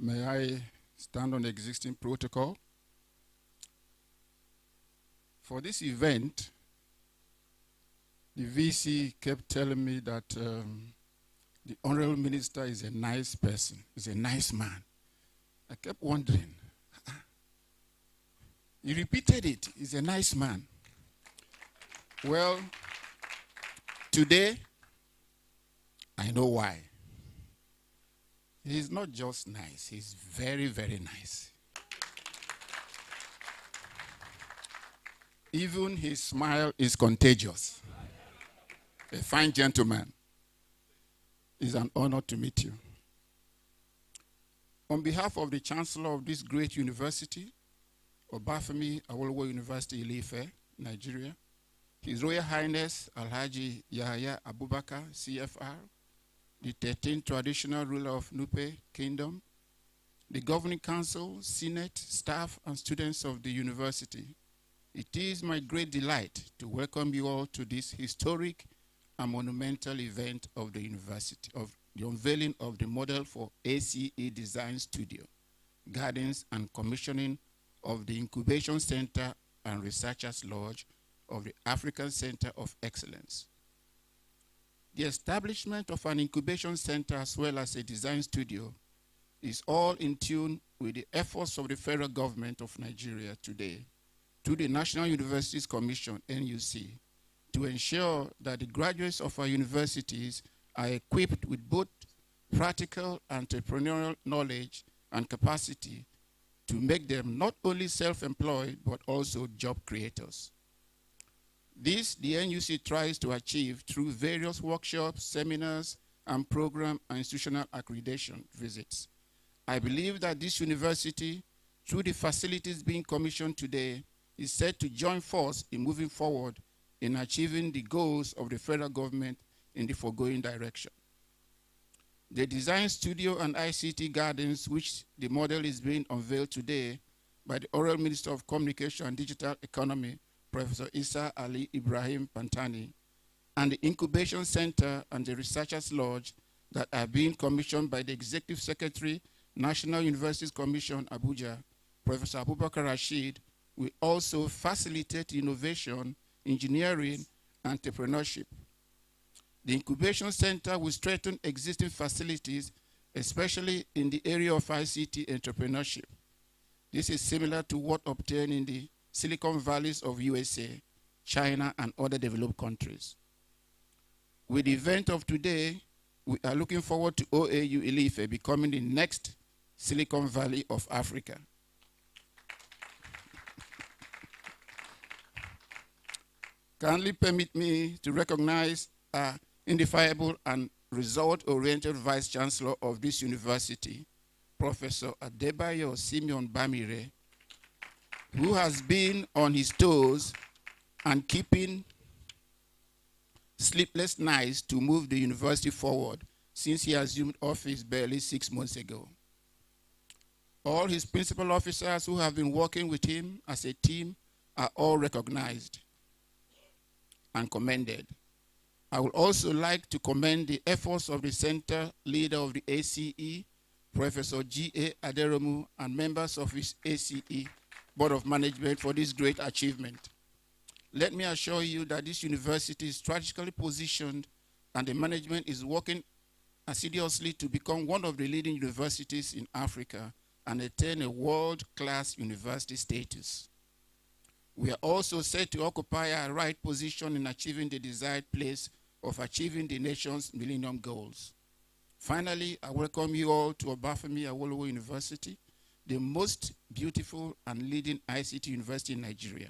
May I stand on the existing protocol? For this event, the VC kept telling me that the Honorable Minister is a nice person, is a nice man. I kept wondering. He repeated it, he's a nice man. Well, today, I know why. He's not just nice, he's very, very nice. Even his smile is contagious. A fine gentleman. It's an honor to meet you. On behalf of the Chancellor of this great university, Obafemi Awolowo University, Ile-Ife, Nigeria, His Royal Highness Alhaji Yahya Abubakar, CFR, the 13th traditional ruler of Nupe Kingdom, the Governing Council, Senate, staff, and students of the university, it is my great delight to welcome you all to this historic and monumental event of the university, of the unveiling of the model for ACE Design Studio, gardens, and commissioning of the Incubation Center and Researchers Lodge of the African Center of Excellence. The establishment of an incubation center as well as a design studio is all in tune with the efforts of the federal government of Nigeria today to the National Universities Commission, NUC, to ensure that the graduates of our universities are equipped with both practical entrepreneurial knowledge and capacity to make them not only self-employed, but also job creators. This, the NUC tries to achieve through various workshops, seminars, and program and institutional accreditation visits. I believe that this university, through the facilities being commissioned today, is set to join force in moving forward in achieving the goals of the federal government in the foregoing direction. The design studio and ICT gardens, which the model is being unveiled today by the Honorable Minister of Communication and Digital Economy, Professor Isa Ali Ibrahim Pantani, and the Incubation Center and the Researchers Lodge that are being commissioned by the Executive Secretary, National Universities Commission, Abuja, Professor Abubakar Rashid, will also facilitate innovation, engineering, and entrepreneurship. The Incubation Center will strengthen existing facilities, especially in the area of ICT entrepreneurship. This is similar to what obtained in the Silicon Valleys of USA, China, and other developed countries. With the event of today, we are looking forward to OAU Ile-Ife becoming the next Silicon Valley of Africa. Kindly permit me to recognize indefiable and result-oriented Vice Chancellor of this university, Professor Adebayo Simeon Bamire, who has been on his toes and keeping sleepless nights to move the university forward since he assumed office barely 6 months ago. All his principal officers who have been working with him as a team are all recognized and commended. I would also like to commend the efforts of the center leader of the ACE, Professor G.A. Aderomu, and members of his ACE Board of Management for this great achievement. Let me assure you that this university is strategically positioned and the management is working assiduously to become one of the leading universities in Africa and attain a world-class university status. We are also set to occupy a right position in achieving the desired place of achieving the nation's Millennium Goals. Finally, I welcome you all to Obafemi Awolowo University, the most beautiful and leading ICT university in Nigeria.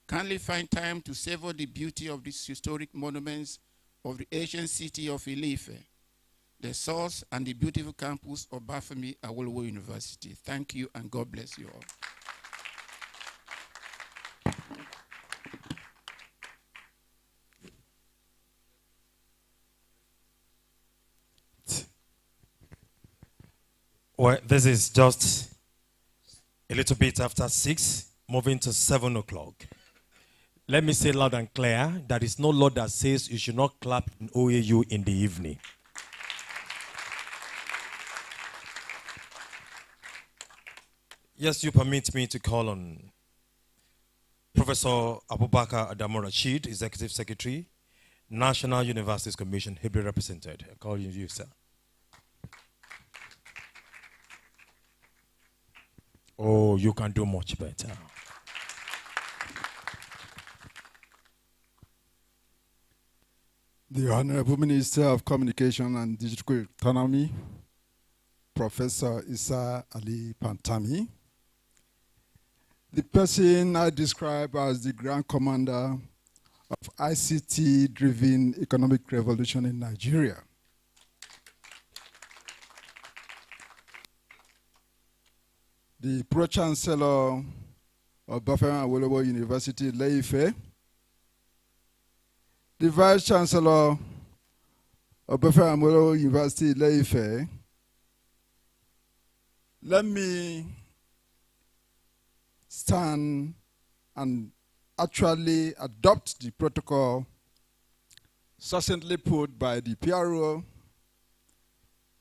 Kindly find time to savor the beauty of these historic monuments of the ancient city of Ile-Ife, the source and the beautiful campus of Obafemi Awolowo University. Thank you and God bless you all. Well, this is just a little bit after 6, moving to 7 o'clock. Let me say loud and clear, there is no law that says you should not clap in OAU in the evening. Yes, you permit me to call on Professor Abubakar Adamu Rashid, Executive Secretary, National Universities Commission, ably represented. I call you, sir. Oh, you can do much better. The Honorable Minister of Communication and Digital Economy, Professor Issa Ali Pantami, the person I describe as the Grand Commander of ICT-driven economic revolution in Nigeria. The Pro-Chancellor of Obafemi Awolowo University, Ile-Ife, the Vice-Chancellor of Obafemi Awolowo University, Ile-Ife. Let me stand and actually adopt the protocol succinctly put by the PRO,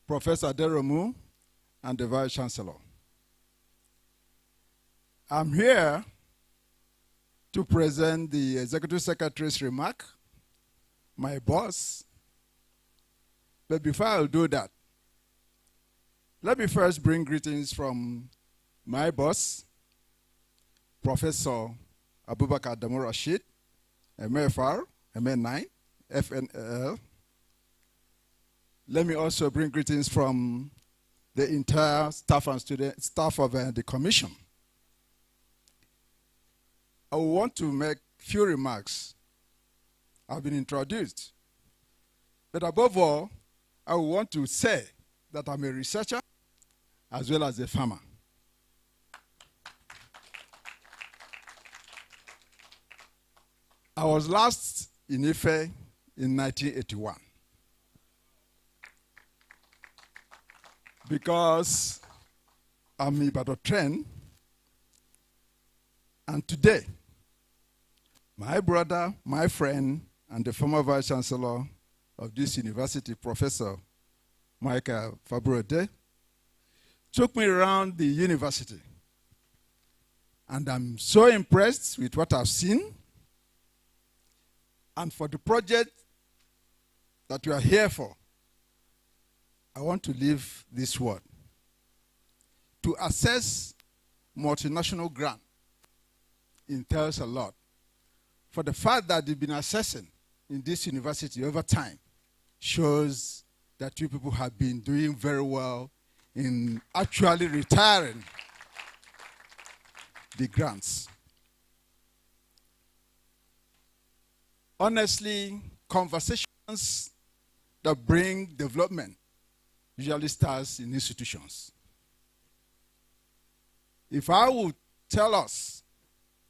Professor Aderomu, and the Vice-Chancellor. I'm here to present the Executive Secretary's remark, my boss. But before I do that, let me first bring greetings from my boss, Professor Abubakar Adamu Rashid, MFR, MN9, FNL. Let me also bring greetings from the entire staff and staff of the Commission. I want to make few remarks. I've been introduced. But above all, I want to say that I'm a researcher as well as a farmer. I was last in Ife in 1981 because I'm Ibadan trained, and today, my brother, my friend, and the former Vice-Chancellor of this university, Professor Michael Fabrode, took me around the university. And I'm so impressed with what I've seen. And for the project that we are here for, I want to leave this word. To assess multinational grant entails a lot. For the fact that they've been assessing in this university over time shows that you people have been doing very well in actually retiring the grants. Honestly, conversations that bring development usually starts in institutions. If I would tell us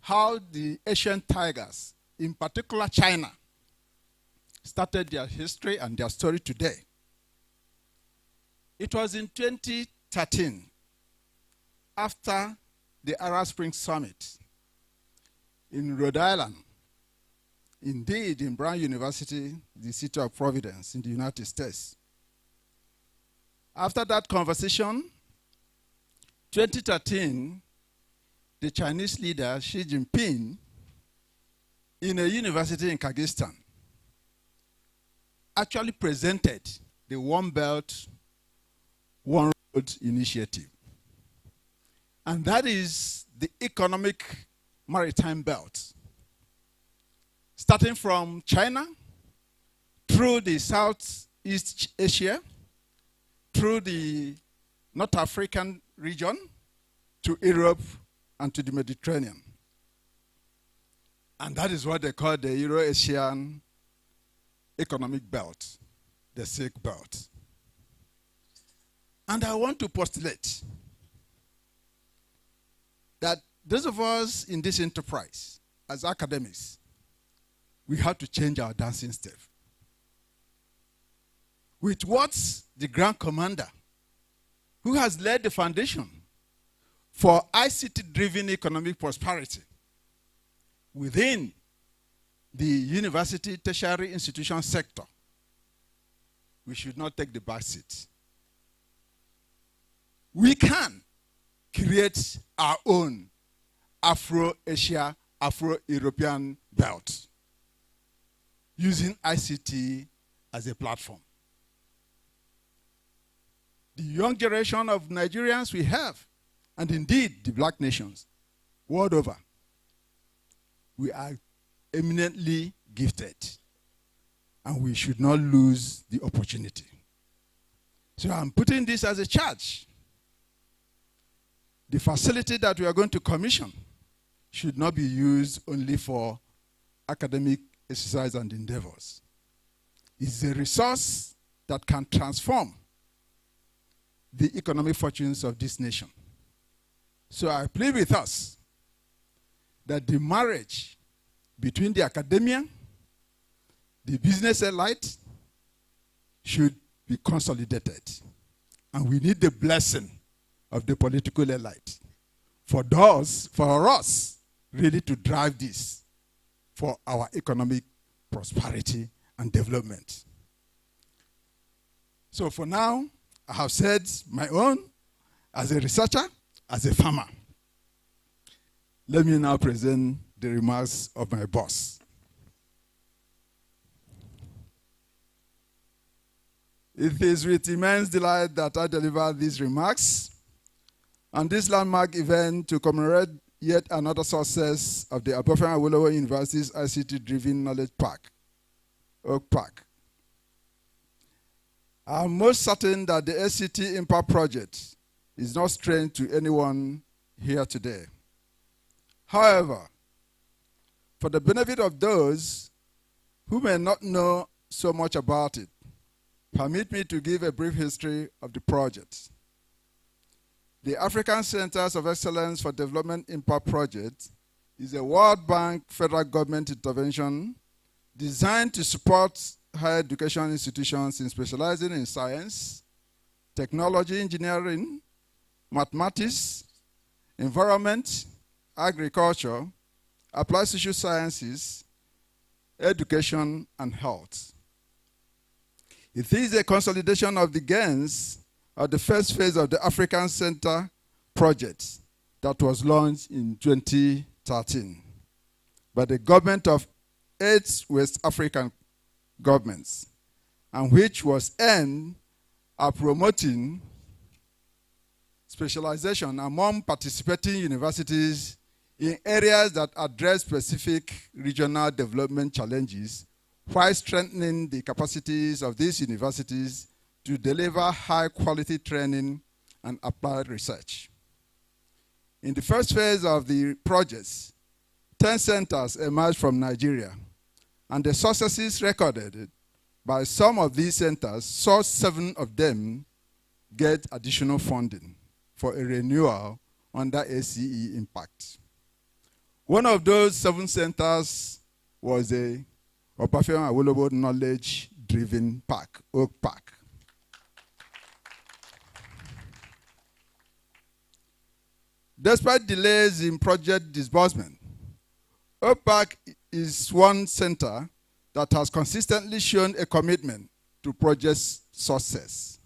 how the Asian tigers, in particular China, started their history and their story today, it was in 2013, after the Arab Spring Summit in Rhode Island, indeed in Brown University, the city of Providence in the United States. After that conversation, 2013, the Chinese leader, Xi Jinping, in a university in Kyrgyzstan, actually presented the One Belt, One Road initiative. And that is the economic maritime belt, starting from China, through the Southeast Asia, through the North African region, to Europe and to the Mediterranean. And that is what they call the Euro-Asian economic belt, the Silk Belt. And I want to postulate that those of us in this enterprise, as academics, we have to change our dancing step. With what the Grand Commander, who has laid the foundation for ICT-driven economic prosperity within the university tertiary institution sector, we should not take the back seat. We can create our own Afro-Asia, Afro-European belt using ICT as a platform. The young generation of Nigerians we have, and indeed the black nations, world over, we are eminently gifted, and we should not lose the opportunity. So I'm putting this as a charge. The facility that we are going to commission should not be used only for academic exercise and endeavors. It's a resource that can transform the economic fortunes of this nation. So I plead with us that the marriage between the academia, the business elite, should be consolidated. And we need the blessing of the political elite for us, really to drive this for our economic prosperity and development. So for now, I have said my own as a researcher, as a farmer. Let me now present the remarks of my boss. It is with immense delight that I deliver these remarks on this landmark event to commemorate yet another success of the Obafemi Awolowo University's ICT-driven Knowledge Park, Oak Park. I'm most certain that the SCT Impact Project is not strange to anyone here today. However, for the benefit of those who may not know so much about it, permit me to give a brief history of the project. The African Centers of Excellence for Development Impact Project is a World Bank federal government intervention designed to support higher education institutions in specializing in science, technology, engineering, mathematics, environment, agriculture, applied social sciences, education, and health. It is a consolidation of the gains of the first phase of the African Center project that was launched in 2013 by the government of 8 West African governments, and which was aimed at promoting specialization among participating universities in areas that address specific regional development challenges, while strengthening the capacities of these universities to deliver high-quality training and applied research. In the first phase of the projects, 10 centers emerged from Nigeria, and the successes recorded by some of these centers saw 7 of them get additional funding for a renewal under ACE Impact. One of those 7 centers was a Obafemi Awolowo knowledge-driven park, Oak Park. Despite delays in project disbursement, Oak Park is one center that has consistently shown a commitment to project success.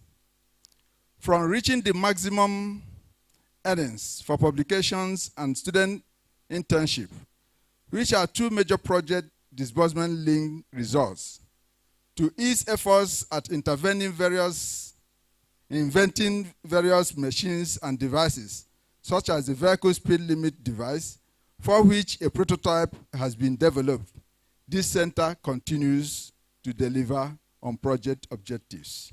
From reaching the maximum earnings for publications and student internship, which are 2 major project disbursement linked results, to its efforts at inventing various machines and devices, such as the vehicle speed limit device, for which a prototype has been developed. This center continues to deliver on project objectives.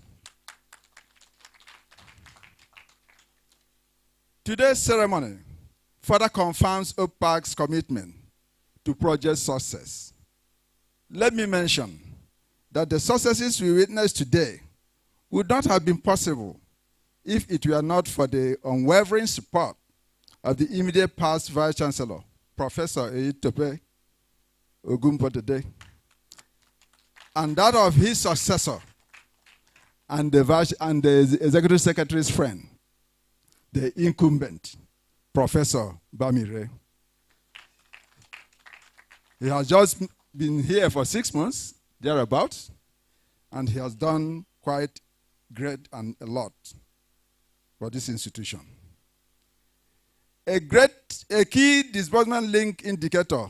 Today's ceremony further confirms Oak Park's commitment to project success. Let me mention that the successes we witness today would not have been possible if it were not for the unwavering support of the immediate past Vice-Chancellor, Professor Eyitope Ogunbodede, and that of his successor and the Executive Secretary's friend, the incumbent, Professor Bamire. He has just been here for 6 months, thereabouts, and he has done quite great and a lot for this institution. A key disbursement link indicator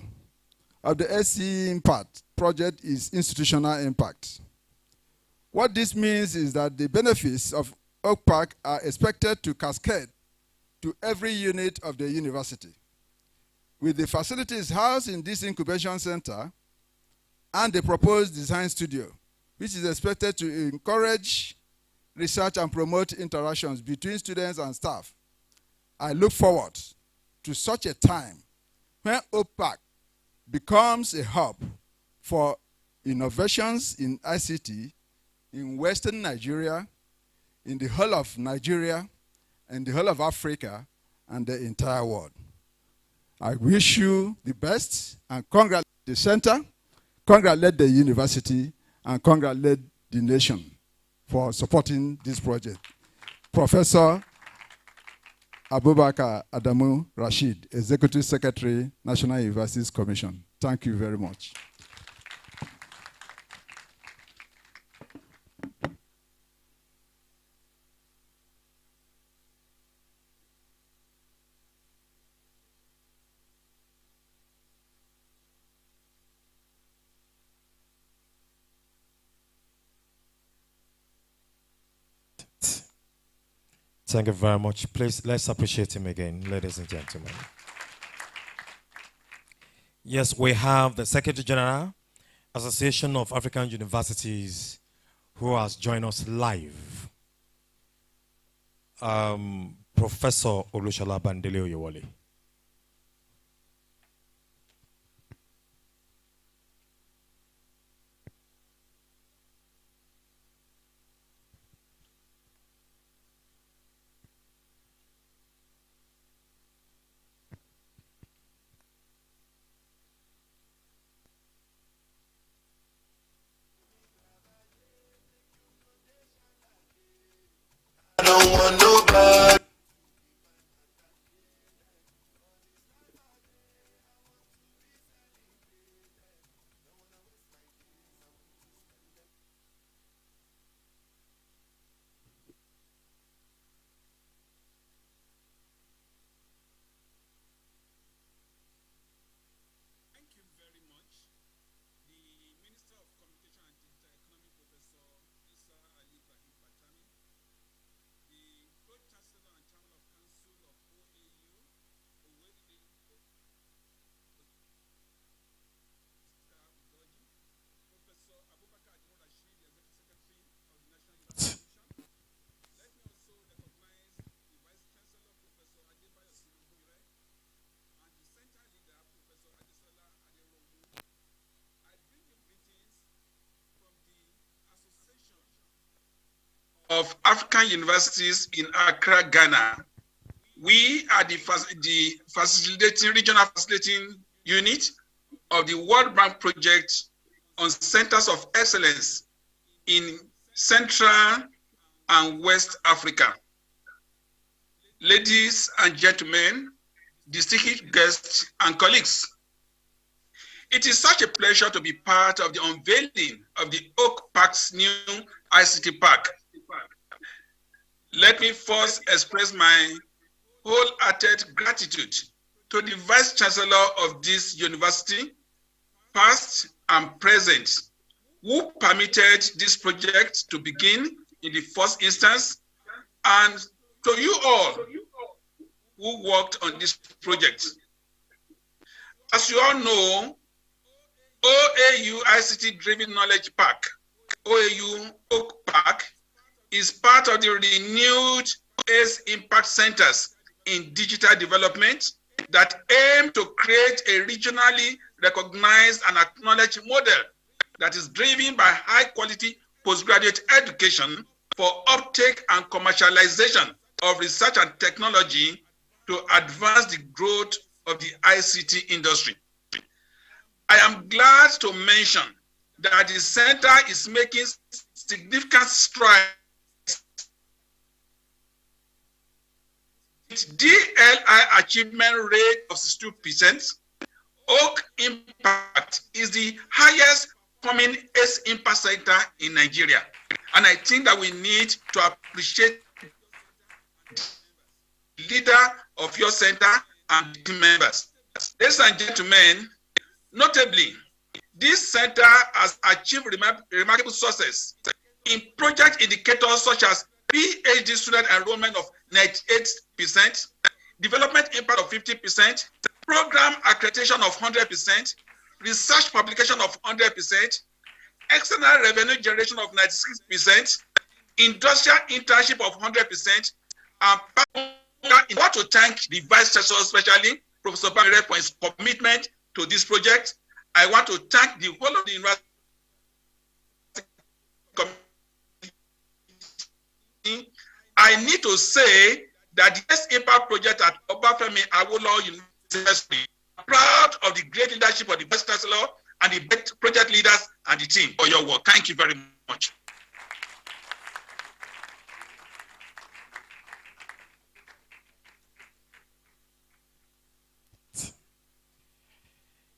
of the SC Impact project is institutional impact. What this means is that the benefits of Oak Park are expected to cascade to every unit of the university. With the facilities housed in this incubation center and the proposed design studio, which is expected to encourage research and promote interactions between students and staff, I look forward to such a time when Oak Park becomes a hub for innovations in ICT in Western Nigeria, in the whole of Nigeria, and the whole of Africa, and the entire world. I wish you the best and congratulate the center, congratulate the university, and congratulate the nation for supporting this project. Professor Abubakar Adamu Rashid, Executive Secretary, National Universities Commission. Thank you very much. Thank you very much. Please, let's appreciate him again, ladies and gentlemen. Yes, we have the Secretary General, Association of African Universities, who has joined us live. Professor Olushola Bandele Oyewole. don't want nobody. Of African universities in Accra, Ghana. We are the facilitating regional facilitating unit of the World Bank project on centers of excellence in Central and West Africa. Ladies and gentlemen, distinguished guests and colleagues, it is such a pleasure to be part of the unveiling of the Oak Park's new ICT Park. Let me first express my wholehearted gratitude to the Vice Chancellor of this university, past and present, who permitted this project to begin in the first instance, and to you all who worked on this project. As you all know, OAU ICT Driven Knowledge Park, OAU Oak Park, is part of the renewed ACE Impact Centers in Digital Development that aim to create a regionally recognized and acknowledged model that is driven by high-quality postgraduate education for uptake and commercialization of research and technology to advance the growth of the ICT industry. I am glad to mention that the center is making significant strides. With DLI achievement rate of 62%, Oak Impact is the highest performing ACE Impact Center in Nigeria. And I think that we need to appreciate the leader of your center and the team members. Ladies and gentlemen, notably, this center has achieved remarkable success in project indicators such as PhD student enrollment of 98%, development impact of 50%, program accreditation of 100%, research publication of 100%, external revenue generation of 96%, industrial internship of 100%, and I want to thank the Vice Chancellor, especially Professor Bamire, for his commitment to this project. I want to thank the whole of the university community. I need to say that the ACE Impact project at Obafemi Awolowo University, I'm proud of the great leadership of the Vice Chancellor and the project leaders and the team for your work. Thank you very much.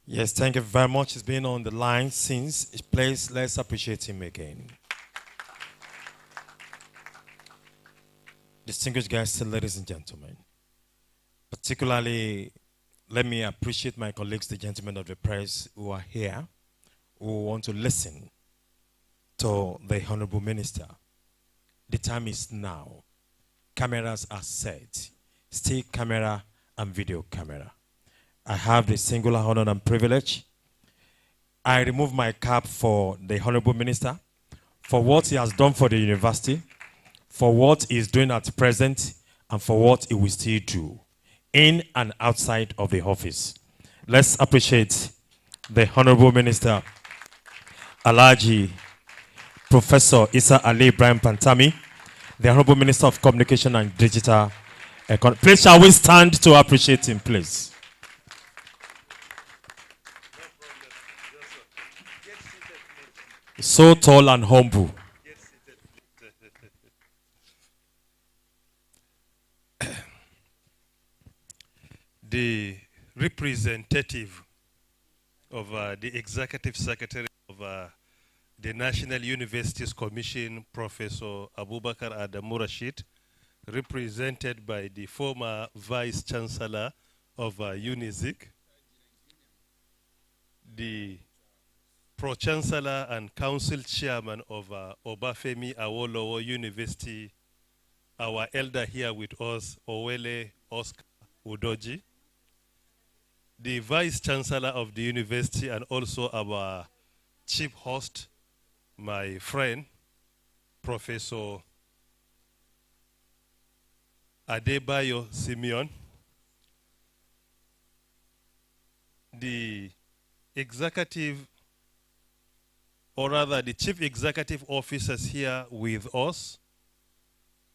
Yes, thank you very much. He's been on the line since. Please, let's appreciate him again. Distinguished guests, ladies and gentlemen, particularly, let me appreciate my colleagues, the gentlemen of the press who are here, who want to listen to the Honorable Minister. The time is now. Cameras are set. Still camera and video camera. I have the singular honor and privilege. I remove my cap for the Honorable Minister, for what he has done for the university, for what he is doing at present, and for what he will still do in and outside of the office. Let's appreciate the Honorable Minister, Alhaji Professor Isa Ali Ibrahim Pantami, the Honorable Minister of Communication and Digital Economy. Please, shall we stand to appreciate him, please? So tall and humble. The representative of the Executive Secretary of the National Universities Commission, Professor Abubakar Adamu Rashid, represented by the former Vice Chancellor of UNIZIC, the Pro-Chancellor and Council Chairman of Obafemi Awolowo University, our elder here with us, Owele Oscar Udoji, the Vice Chancellor of the university and also our chief host, my friend, Professor Adebayo Simeon, the executive, or rather the chief executive officers here with us,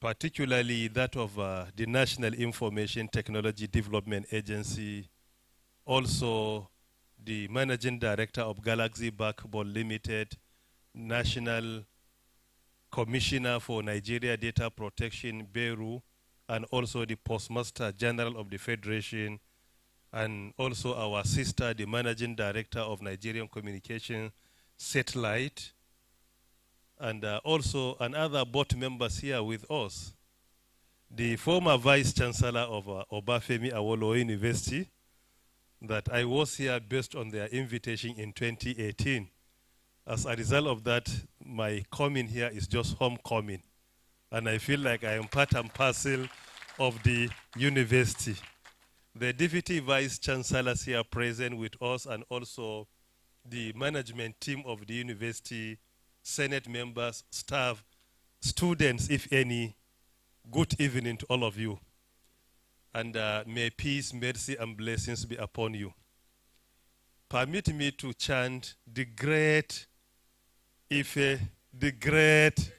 particularly that of the National Information Technology Development Agency, also the Managing Director of Galaxy Backbone Limited, National Commissioner for Nigeria Data Protection, Beru, and also the Postmaster General of the Federation, and also our sister, the Managing Director of Nigerian Communication Satellite, and also another board members here with us, the former Vice Chancellor of Obafemi Awolowo University, that I was here based on their invitation in 2018. As a result of that, my coming here is just homecoming. And I feel like I am part and parcel of the university. The Deputy Vice Chancellors here present with us, and also the management team of the university, Senate members, staff, students, if any, good evening to all of you. And may peace, mercy, and blessings be upon you. Permit me to chant the great Ife, the great.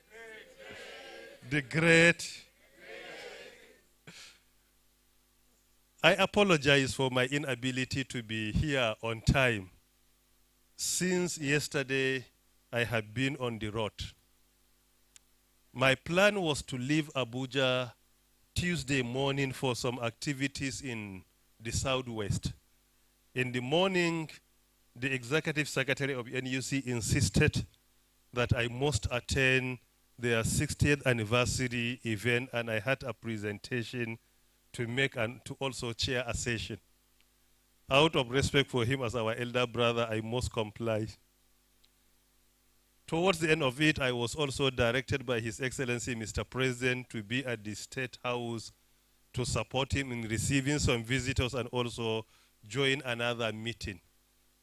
I apologize for my inability to be here on time. Since yesterday, I have been on the road. My plan was to leave Abuja Tuesday morning for some activities in the Southwest. In the morning, the Executive Secretary of NUC insisted that I must attend their 60th anniversary event, and I had a presentation to make and to also chair a session. Out of respect for him as our elder brother, I must comply. Towards the end of it, I was also directed by His Excellency Mr. President to be at the State House to support him in receiving some visitors and also join another meeting.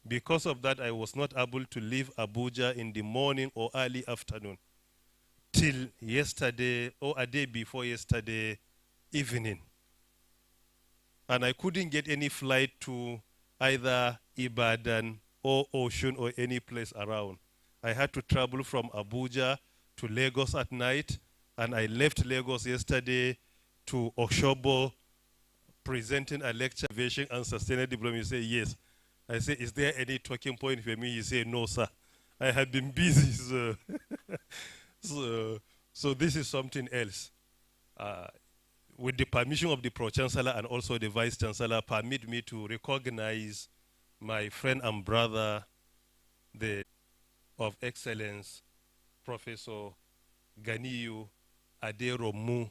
Because of that, I was not able to leave Abuja in the morning or early afternoon till yesterday or a day before yesterday evening. And I couldn't get any flight to either Ibadan or Ocean or any place around. I had to travel from Abuja to Lagos at night, and I left Lagos yesterday to Oshobo presenting a lecture, Innovation and Sustainable Development. He said, yes. I said, is there any talking point for me? He said, no, sir. I have been busy, so this is something else. With the permission of the Pro-Chancellor and also the Vice Chancellor, permit me to recognize my friend and brother, the of Excellence, Professor Ganiyu Aderomu,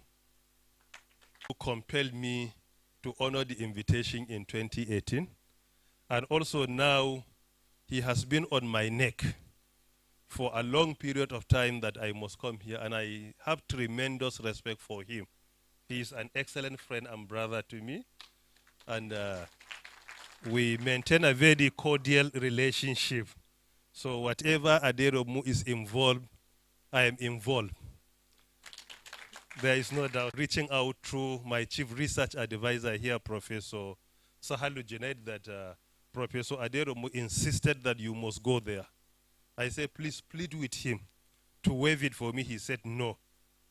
who compelled me to honor the invitation in 2018. And also now, he has been on my neck for a long period of time that I must come here, and I have tremendous respect for him. He is an excellent friend and brother to me, and we maintain a very cordial relationship. So whatever Aderomu is involved, I am involved. There is no doubt. Reaching out through my chief research advisor here, Professor Sahalu Junaid, that Professor Aderomu insisted that you must go there. I said, please plead with him to waive it for me. He said, no.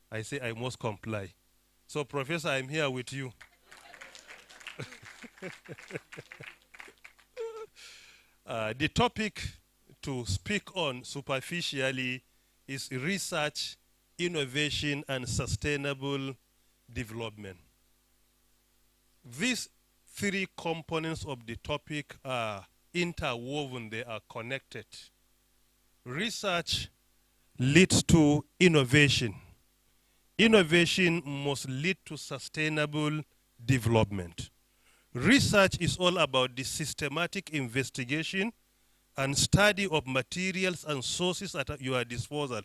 I say, I must comply. So, Professor, I'm here with you. The topic to speak on superficially is research, innovation, and sustainable development. These three components of the topic are interwoven, they are connected. Research leads to innovation. Innovation must lead to sustainable development. Research is all about the systematic investigation and study of materials and sources at your disposal.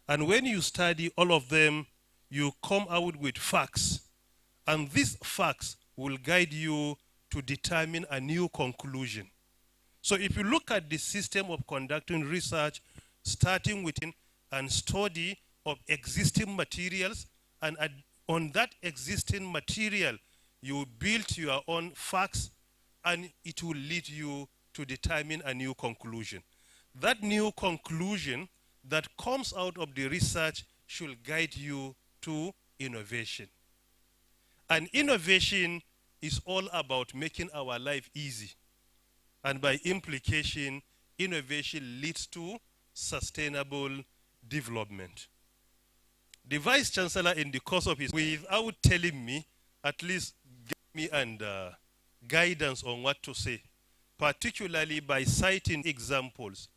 And when you study all of them, you come out with facts. And these facts will guide you to determine a new conclusion. So if you look at the system of conducting research, starting with an study of existing materials, and on that existing material, you build your own facts, and it will lead you to determine a new conclusion. That new conclusion that comes out of the research should guide you to innovation. And innovation is all about making our life easy. And by implication, innovation leads to sustainable development. The Vice Chancellor, in the course of his, without telling me, at least gave me guidance on what to say, particularly by citing examples.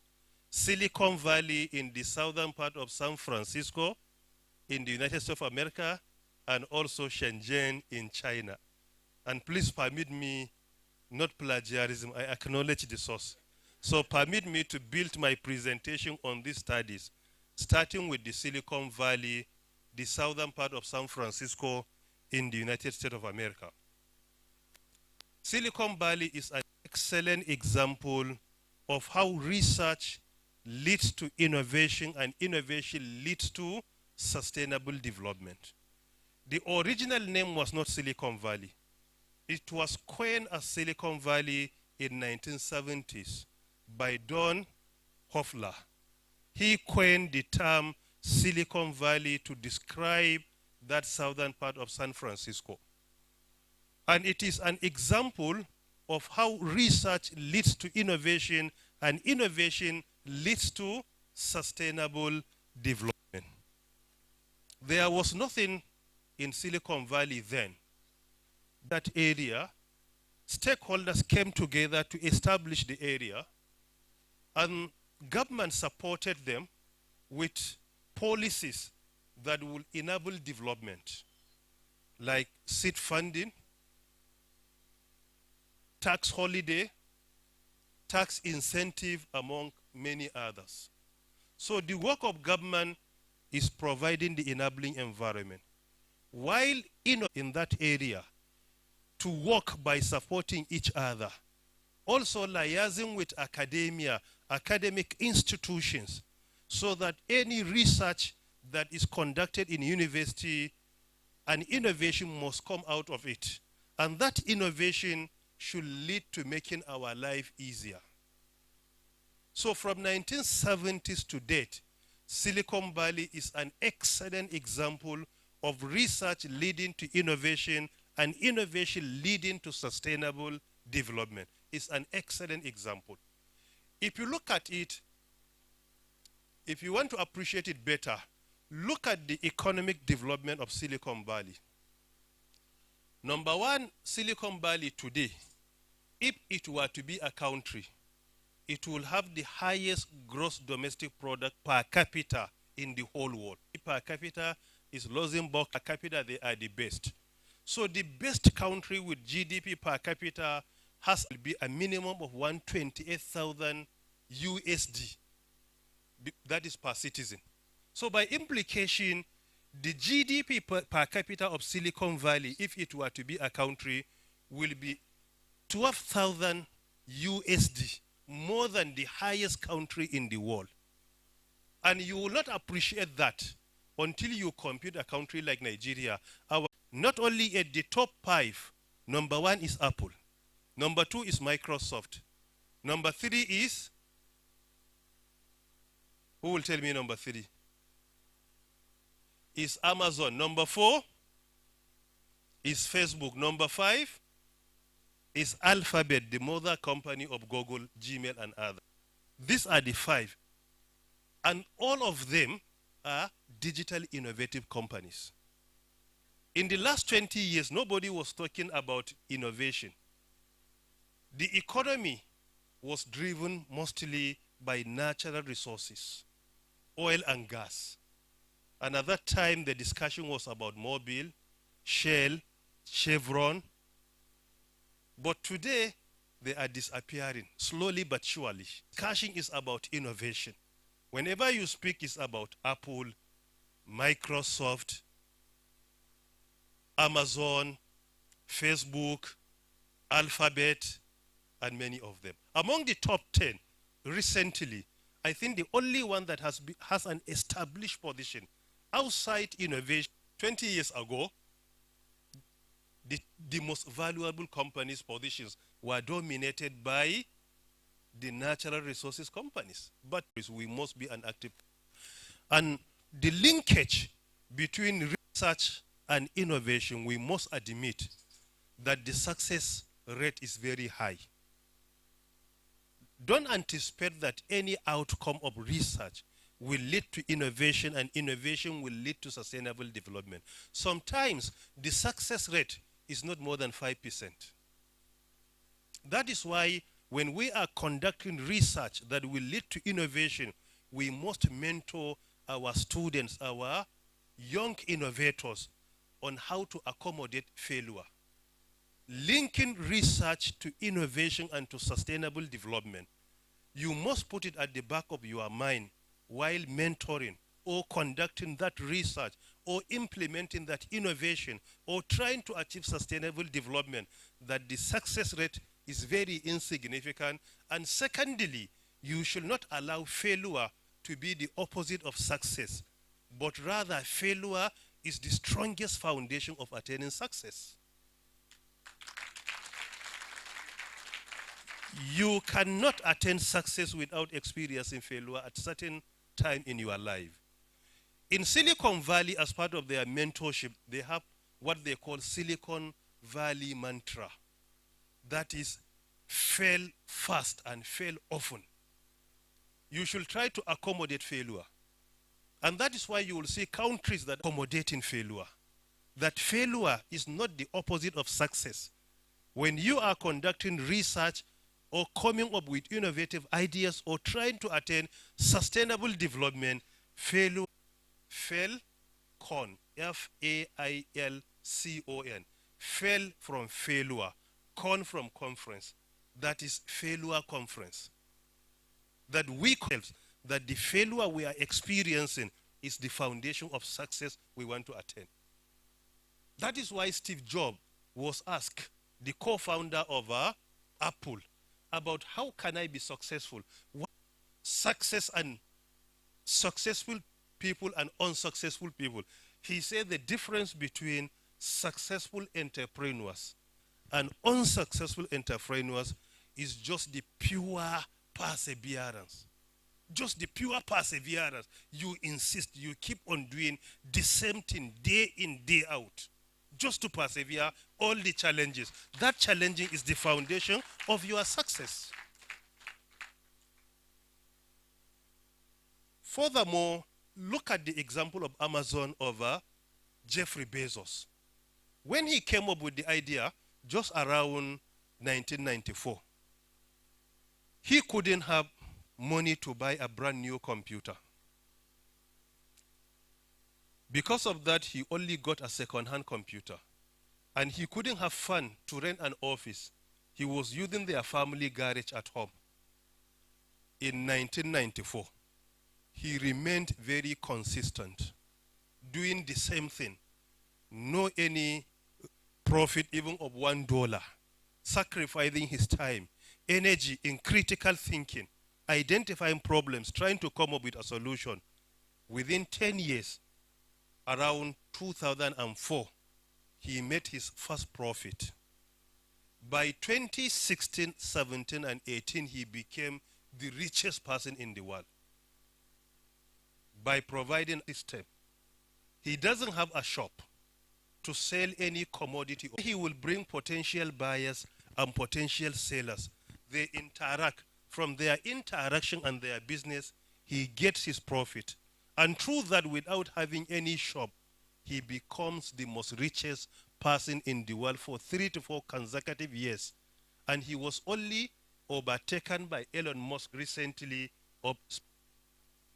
Silicon Valley in the southern part of San Francisco in the United States of America, and also Shenzhen in China. And please permit me, not plagiarism, I acknowledge the source. So permit me to build my presentation on these studies, starting with the Silicon Valley, the southern part of San Francisco in the United States of America. Silicon Valley is an excellent example of how research leads to innovation and innovation leads to sustainable development. The original name was not Silicon Valley. It was coined as Silicon Valley in 1970s by Don Hoffler. He coined the term Silicon Valley to describe that southern part of San Francisco. And it is an example of how research leads to innovation and innovation leads to sustainable development. There was nothing in Silicon Valley then. That area, stakeholders came together to establish the area, and government supported them with policies that will enable development, like seed funding, tax holiday, tax incentive, among many others. So the work of government is providing the enabling environment, while in that area to work by supporting each other, also liaising with academia, academic institutions, so that any research that is conducted in university, an innovation must come out of it. And that innovation should lead to making our life easier. So from 1970s to date, Silicon Valley is an excellent example of research leading to innovation and innovation leading to sustainable development. It's an excellent example. If you look at it, if you want to appreciate it better, look at the economic development of Silicon Valley. Number one, Silicon Valley today, if it were to be a country, it will have the highest gross domestic product per capita in the whole world. Per capita is Luxembourg. Per capita, they are the best. So the best country with GDP per capita has to be a minimum of 128,000 USD. That is per citizen. So by implication, the GDP per capita of Silicon Valley, if it were to be a country, will be 12,000 USD, more than the highest country in the world. And you will not appreciate that until you compute a country like Nigeria. Not only at the top 5, number 1 is Apple. Number 2 is Microsoft. Number 3 is, who will tell me number 3? Is Amazon. Number 4 is Facebook. Number 5 is Alphabet, the mother company of Google, Gmail, and others. These are the 5. And all of them are digital innovative companies. In the last 20 years, nobody was talking about innovation. The economy was driven mostly by natural resources, oil and gas. And at that time, the discussion was about Mobil, Shell, Chevron. But today, they are disappearing, slowly but surely. Discussion is about innovation. Whenever you speak, it's about Apple, Microsoft, Amazon, Facebook, Alphabet, and many of them. Among the top 10, recently, I think the only one that has an established position outside innovation, 20 years ago, the most valuable companies' positions were dominated by the natural resources companies. But we must be an active. And the linkage between research and innovation, we must admit that the success rate is very high. Don't anticipate that any outcome of research will lead to innovation, and innovation will lead to sustainable development. Sometimes the success rate is not more than 5%. That is why when we are conducting research that will lead to innovation, we must mentor our students, our young innovators, on how to accommodate failure. Linking research to innovation and to sustainable development, you must put it at the back of your mind while mentoring or conducting that research or implementing that innovation or trying to achieve sustainable development, that the success rate is very insignificant. And secondly, you should not allow failure to be the opposite of success, but rather failure is the strongest foundation of attaining success. You cannot attain success without experiencing failure at a certain time in your life. In Silicon Valley, as part of their mentorship, they have what they call Silicon Valley mantra. That is, fail fast and fail often. You should try to accommodate failure. And that is why you will see countries that accommodate in failure. That failure is not the opposite of success. When you are conducting research or coming up with innovative ideas or trying to attain sustainable development, fail, con, F-A-I-L-C-O-N, fail from failure, con from conference. That is failure conference. That we that the failure we are experiencing is the foundation of success we want to attain. That is why Steve Jobs was asked, the co-founder of Apple, about how can I be successful? What success and successful people and unsuccessful people. He said the difference between successful entrepreneurs and unsuccessful entrepreneurs is just the pure perseverance. Just the pure perseverance. You insist, you keep on doing the same thing day in, day out, just to persevere all the challenges. That challenging is the foundation of your success. Furthermore, look at the example of Amazon of Jeffrey Bezos. When he came up with the idea, just around 1994, he couldn't have money to buy a brand new computer. Because of that, he only got a second-hand computer. And he couldn't have funds to rent an office. He was using their family garage at home. In 1994, he remained very consistent, doing the same thing. No any profit even of $1, sacrificing his time, energy in critical thinking, identifying problems, trying to come up with a solution. Within 10 years, around 2004, he made his first profit. By 2016, 17, and 18, he became the richest person in the world by providing a system. He doesn't have a shop to sell any commodity. He will bring potential buyers and potential sellers. They interact. From their interaction and their business, he gets his profit. And through that, without having any shop, he becomes the most richest person in the world for 3 to 4 consecutive years. And he was only overtaken by Elon Musk recently,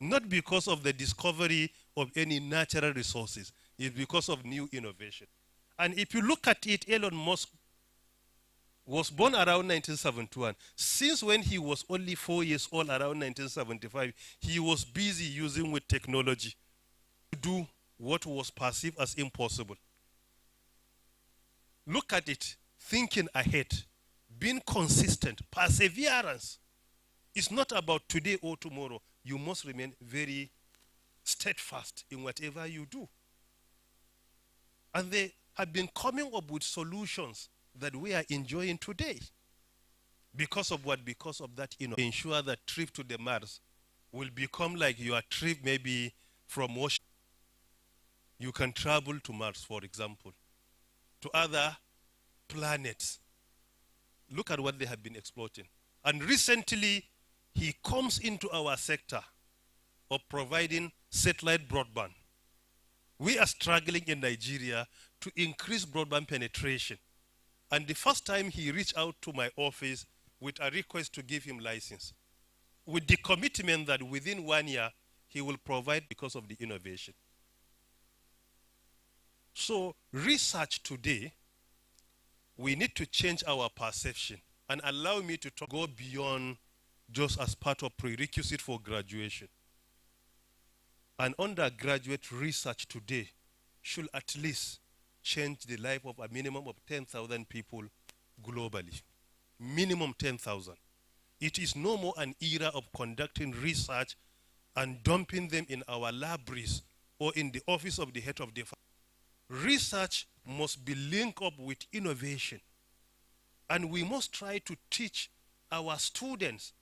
not because of the discovery of any natural resources, it's because of new innovation. And if you look at it, Elon Musk was born around 1971. Since when he was only 4 years old, around 1975, he was busy using with technology to do what was perceived as impossible. Look at it, thinking ahead, being consistent, perseverance. It's not about today or tomorrow. You must remain very steadfast in whatever you do. And they have been coming up with solutions that we are enjoying today. Because of what? Because of that, ensure that trip to the Mars will become like your trip maybe from Washington. You can travel to Mars, for example, to other planets. Look at what they have been exploiting. And recently, he comes into our sector of providing satellite broadband. We are struggling in Nigeria to increase broadband penetration. And the first time he reached out to my office with a request to give him license, with the commitment that within 1 year, he will provide because of the innovation. So research today, we need to change our perception and allow me to go beyond just as part of prerequisite for graduation. An undergraduate research today should at least change the life of a minimum of 10,000 people globally. Minimum 10,000. It is no more an era of conducting research and dumping them in our libraries or in the office of the head of the research must be linked up with innovation. And we must try to teach our students,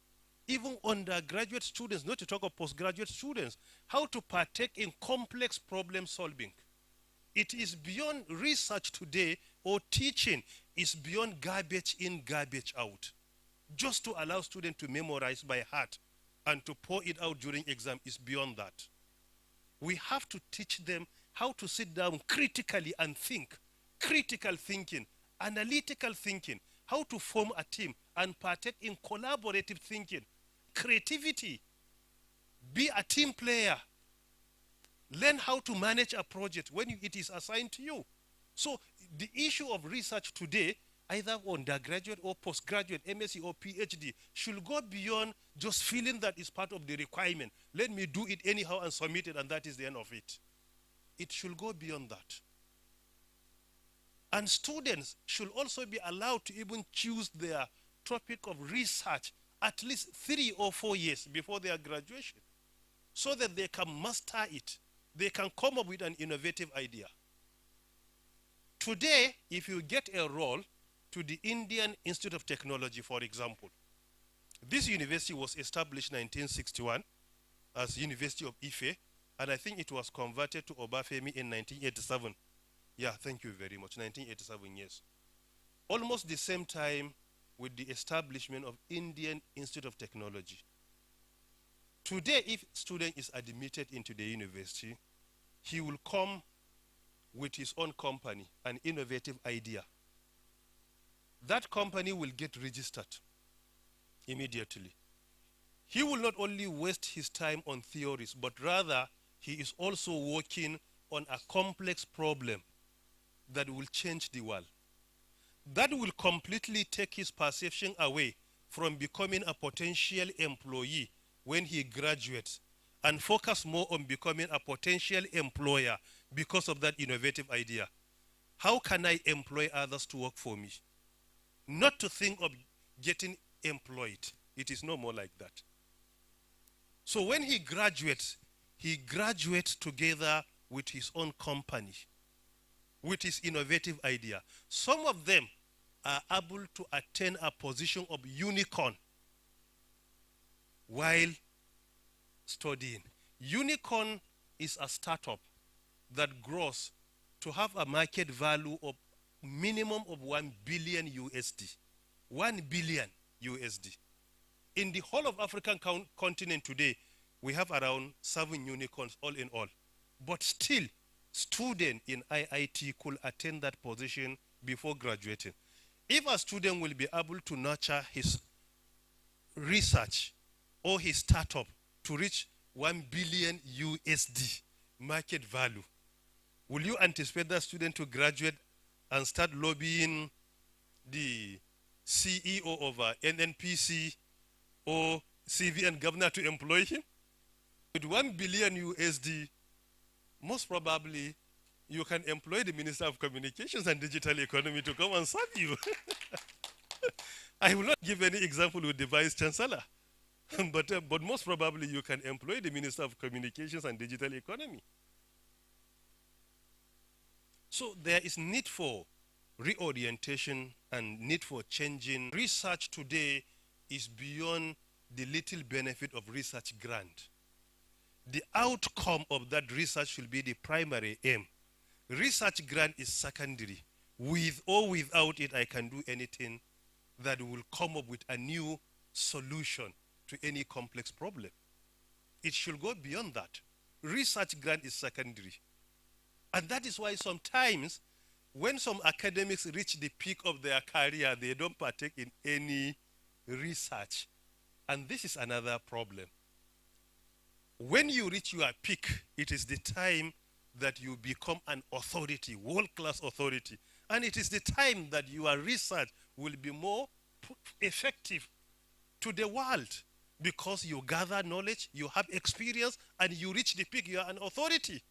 even undergraduate students, not to talk of postgraduate students, how to partake in complex problem solving. It is beyond research today, or teaching is beyond garbage in, garbage out. Just to allow students to memorize by heart and to pour it out during exam is beyond that. We have to teach them how to sit down critically and think. Critical thinking, analytical thinking, how to form a team and partake in collaborative thinking, creativity, be a team player, learn how to manage a project when it is assigned to you. So the issue of research today, either undergraduate or postgraduate, MSc or PhD, should go beyond just feeling that it's part of the requirement. Let me do it anyhow and submit it, and that is the end of it. It should go beyond that. And students should also be allowed to even choose their topic of research at least 3 or 4 years before their graduation, so that they can master it. They can come up with an innovative idea. Today, if you get a role to the Indian Institute of Technology, for example, this university was established in 1961 as University of Ife, and I think it was converted to Obafemi in 1987. Yeah, thank you very much, 1987, yes. Almost the same time with the establishment of Indian Institute of Technology. Today, if a student is admitted into the university, he will come with his own company, an innovative idea. That company will get registered immediately. He will not only waste his time on theories, but rather he is also working on a complex problem that will change the world. That will completely take his perception away from becoming a potential employee when he graduates and focus more on becoming a potential employer because of that innovative idea. How can I employ others to work for me? Not to think of getting employed. It is no more like that. So when he graduates together with his own company, with his innovative idea. Some of them are able to attain a position of unicorn while studying. Unicorn is a startup that grows to have a market value of minimum of 1 billion USD. 1 billion USD. In the whole of African continent today, we have around 7 unicorns all in all. But still, student in IIT could attain that position before graduating. If a student will be able to nurture his research or his startup to reach 1 billion USD market value, will you anticipate that student to graduate and start lobbying the CEO of NNPC or CVN governor to employ him? With 1 billion USD, most probably you can employ the Minister of Communications and Digital Economy to come and serve you. I will not give any example with the Vice Chancellor, but most probably you can employ the Minister of Communications and Digital Economy. So there is need for reorientation and need for changing. Research today is beyond the little benefit of research grant. The outcome of that research should be the primary aim. Research grant is secondary. With or without it, I can do anything that will come up with a new solution to any complex problem. It should go beyond that. Research grant is secondary. And that is why sometimes when some academics reach the peak of their career, they don't partake in any research. And this is another problem. When you reach your peak, it is the time that you become an authority, world-class authority. And it is the time that your research will be more effective to the world because you gather knowledge, you have experience, and you reach the peak, you are an authority.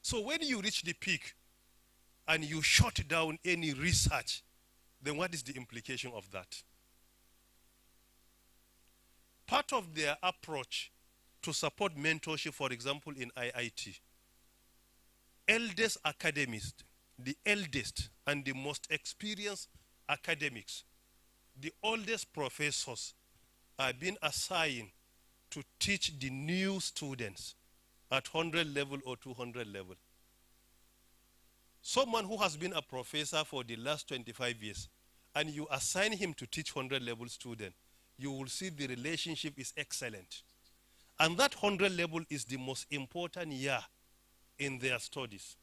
So when you reach the peak and you shut down any research, then what is the implication of that? Part of their approach to support mentorship, for example, in IIT, eldest academics, the eldest and the most experienced academics, the oldest professors are being assigned to teach the new students at 100 level or 200 level. Someone who has been a professor for the last 25 years, and you assign him to teach 100 level student, you will see the relationship is excellent. And that 100 level is the most important year in their studies.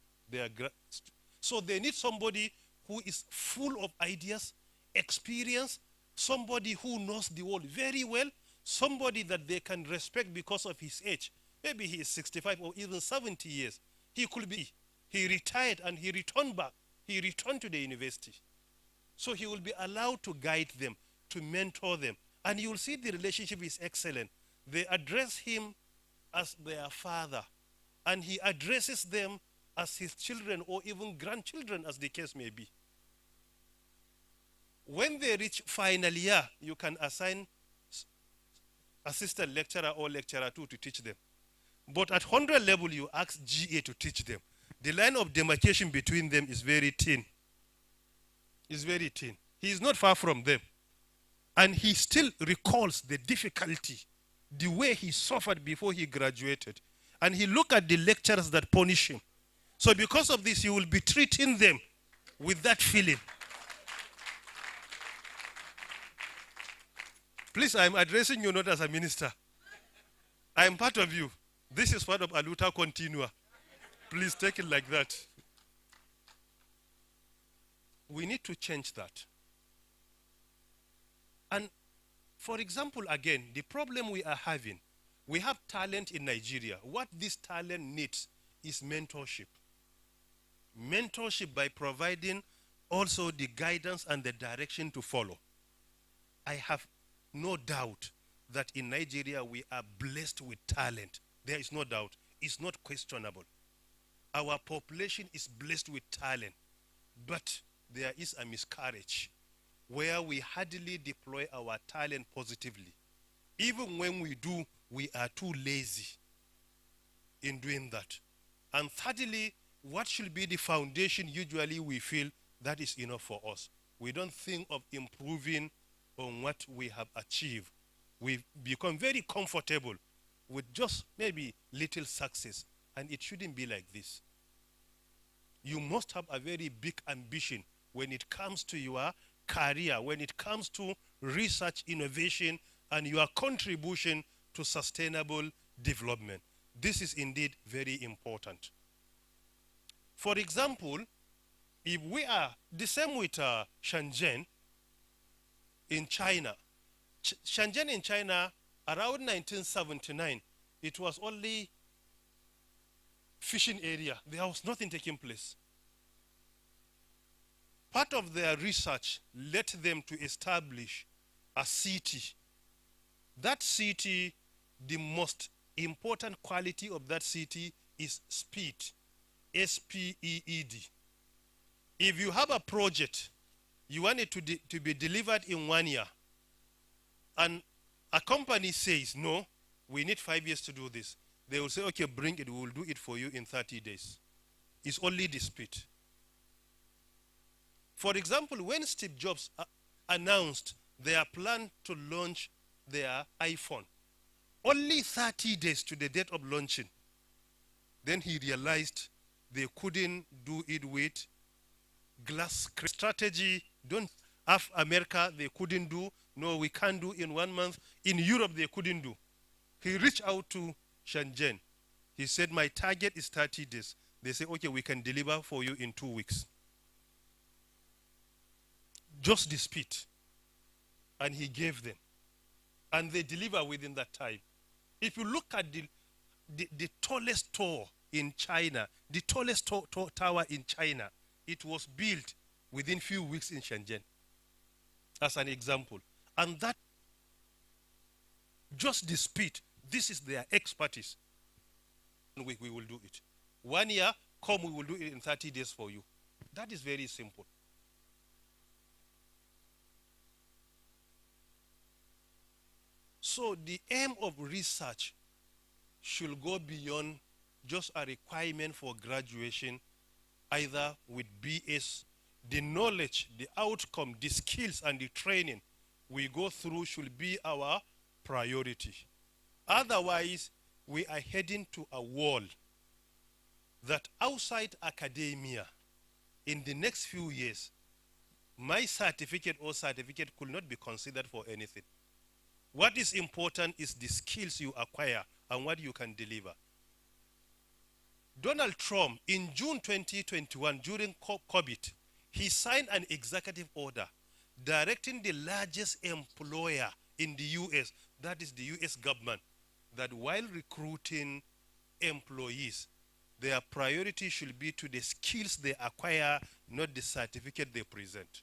So they need somebody who is full of ideas, experience, somebody who knows the world very well, somebody that they can respect because of his age. Maybe he is 65 or even 70 years. He could be. He retired and he returned back. He returned to the university. So he will be allowed to guide them, to mentor them. And you will see the relationship is excellent. They address him as their father, and he addresses them as his children or even grandchildren, as the case may be. When they reach final year, you can assign assistant lecturer or lecturer 2 to teach them. But at 100 level, you ask GA to teach them. The line of demarcation between them is very thin. It's very thin. He is not far from them. And he still recalls the difficulty, the way he suffered before he graduated. And he looked at the lecturers that punish him. So because of this, he will be treating them with that feeling. Please, I'm addressing you not as a minister. I am part of you. This is part of Aluta Continua. Please take it like that. We need to change that. And for example, again, the problem we are having, we have talent in Nigeria. What this talent needs is mentorship. Mentorship by providing also the guidance and the direction to follow. I have no doubt that in Nigeria we are blessed with talent. There is no doubt. It's not questionable. Our population is blessed with talent, but there is a miscarriage where we hardly deploy our talent positively. Even when we do, we are too lazy in doing that. And thirdly, what should be the foundation usually we feel that is enough for us. We don't think of improving on what we have achieved. We become very comfortable with just maybe little success, and it shouldn't be like this. You must have a very big ambition when it comes to your career, when it comes to research, innovation, and your contribution to sustainable development. This is indeed very important. For example, if we are the same with Shenzhen in China. Shenzhen in China, around 1979, it was only fishing area. There was nothing taking place. Part of their research led them to establish a city. That city, the most important quality of that city is speed. S-P-E-E-D. If you have a project, you want it to be delivered in 1 year, and a company says, no, we need 5 years to do this, they will say, okay, bring it, we will do it for you in 30 days. It's only the speed. For example, when Steve Jobs announced their plan to launch their iPhone, Only 30 days to the date of launching, then he realized they couldn't do it with glass strategy. Don't have America, they couldn't do. No, we can't do in 1 month. In Europe, they couldn't do. He reached out to Shenzhen. He said, my target is 30 days. They say, okay, we can deliver for you in 2 weeks. Just the speed. And he gave them. And they deliver within that time. If you look at the tallest tower in China, the tallest tower in China, it was built within few weeks in Shenzhen, as an example. And that, just the speed, this is their expertise. 1 week we will do it. 1 year, come, we will do it in 30 days for you. That is very simple. So the aim of research should go beyond just a requirement for graduation, either with BS. The knowledge, the outcome, the skills, and the training we go through should be our priority. Otherwise, we are heading to a wall that outside academia, in the next few years, my certificate or certificate could not be considered for anything. What is important is the skills you acquire and what you can deliver. Donald Trump, in June 2021, during COVID, he signed an executive order directing the largest employer in the US, that is the US government, that while recruiting employees, their priority should be to the skills they acquire, not the certificate they present.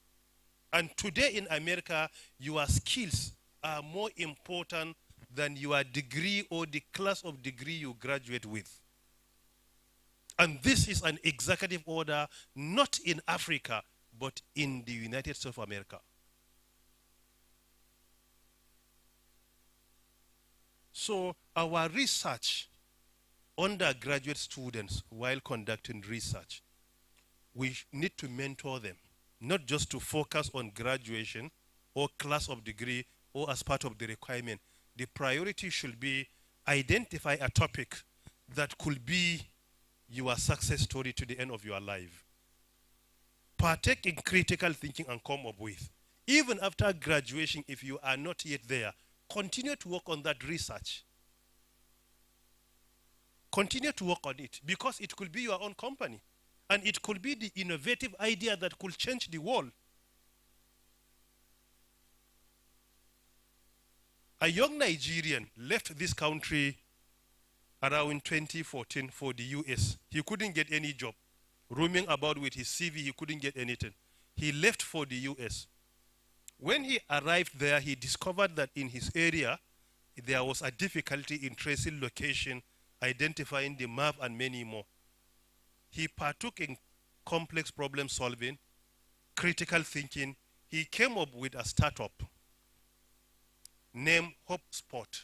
And today in America, your skills are more important than your degree or the class of degree you graduate with. And this is an executive order not in Africa, but in the United States of America. So our research, undergraduate students, while conducting research, we need to mentor them, not just to focus on graduation or class of degree or as part of the requirement. The priority should be identify a topic that could be your success story to the end of your life. Partake in critical thinking and come up with. Even after graduation, if you are not yet there, continue to work on that research. Continue to work on it because it could be your own company and it could be the innovative idea that could change the world. A young Nigerian left this country around 2014 for the US. He couldn't get any job. Roaming about with his CV, he couldn't get anything. He left for the US. When he arrived there, he discovered that in his area, there was a difficulty in tracing location, identifying the map, and many more. He partook in complex problem solving, critical thinking. He came up with a startup named HopSpot.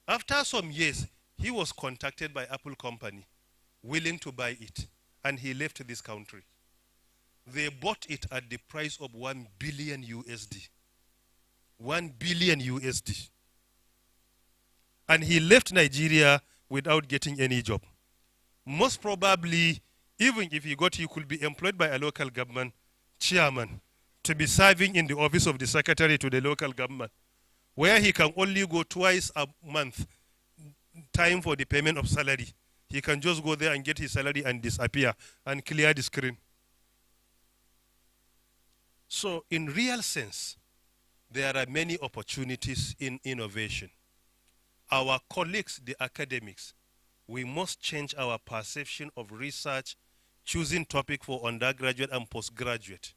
After some years, he was contacted by Apple company, willing to buy it, and he left this country. They bought it at the price of 1 billion USD. 1 billion USD. And he left Nigeria without getting any job. Most probably, even if he got, he could be employed by a local government chairman to be serving in the office of the secretary to the local government, where he can only go twice a month, time for the payment of salary. He can just go there and get his salary and disappear and clear the screen. So in real sense, there are many opportunities in innovation. Our colleagues, the academics, we must change our perception of research, choosing topic for undergraduate and postgraduate.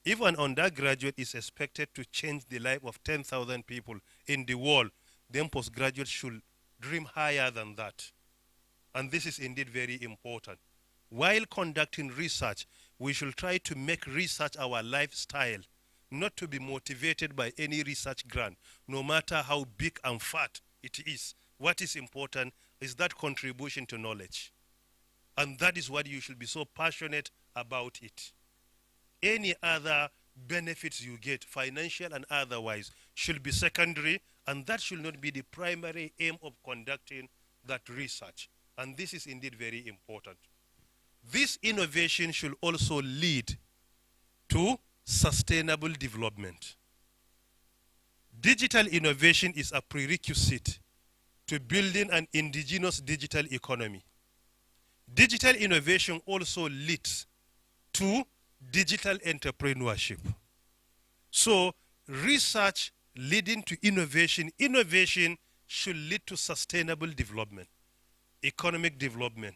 If an undergraduate is expected to change the life of 10,000 people in the world, then postgraduate should dream higher than that. And this is indeed very important. While conducting research, we should try to make research our lifestyle, not to be motivated by any research grant, no matter how big and fat it is. What is important is that contribution to knowledge. And that is what you should be so passionate about it. Any other benefits you get, financial and otherwise, should be secondary And that should not be the primary aim of conducting that research. And this is indeed very important. This innovation should also lead to sustainable development. Digital innovation is a prerequisite to building an indigenous digital economy. Digital innovation also leads to digital entrepreneurship. So research leading to innovation, innovation should lead to sustainable development, economic development,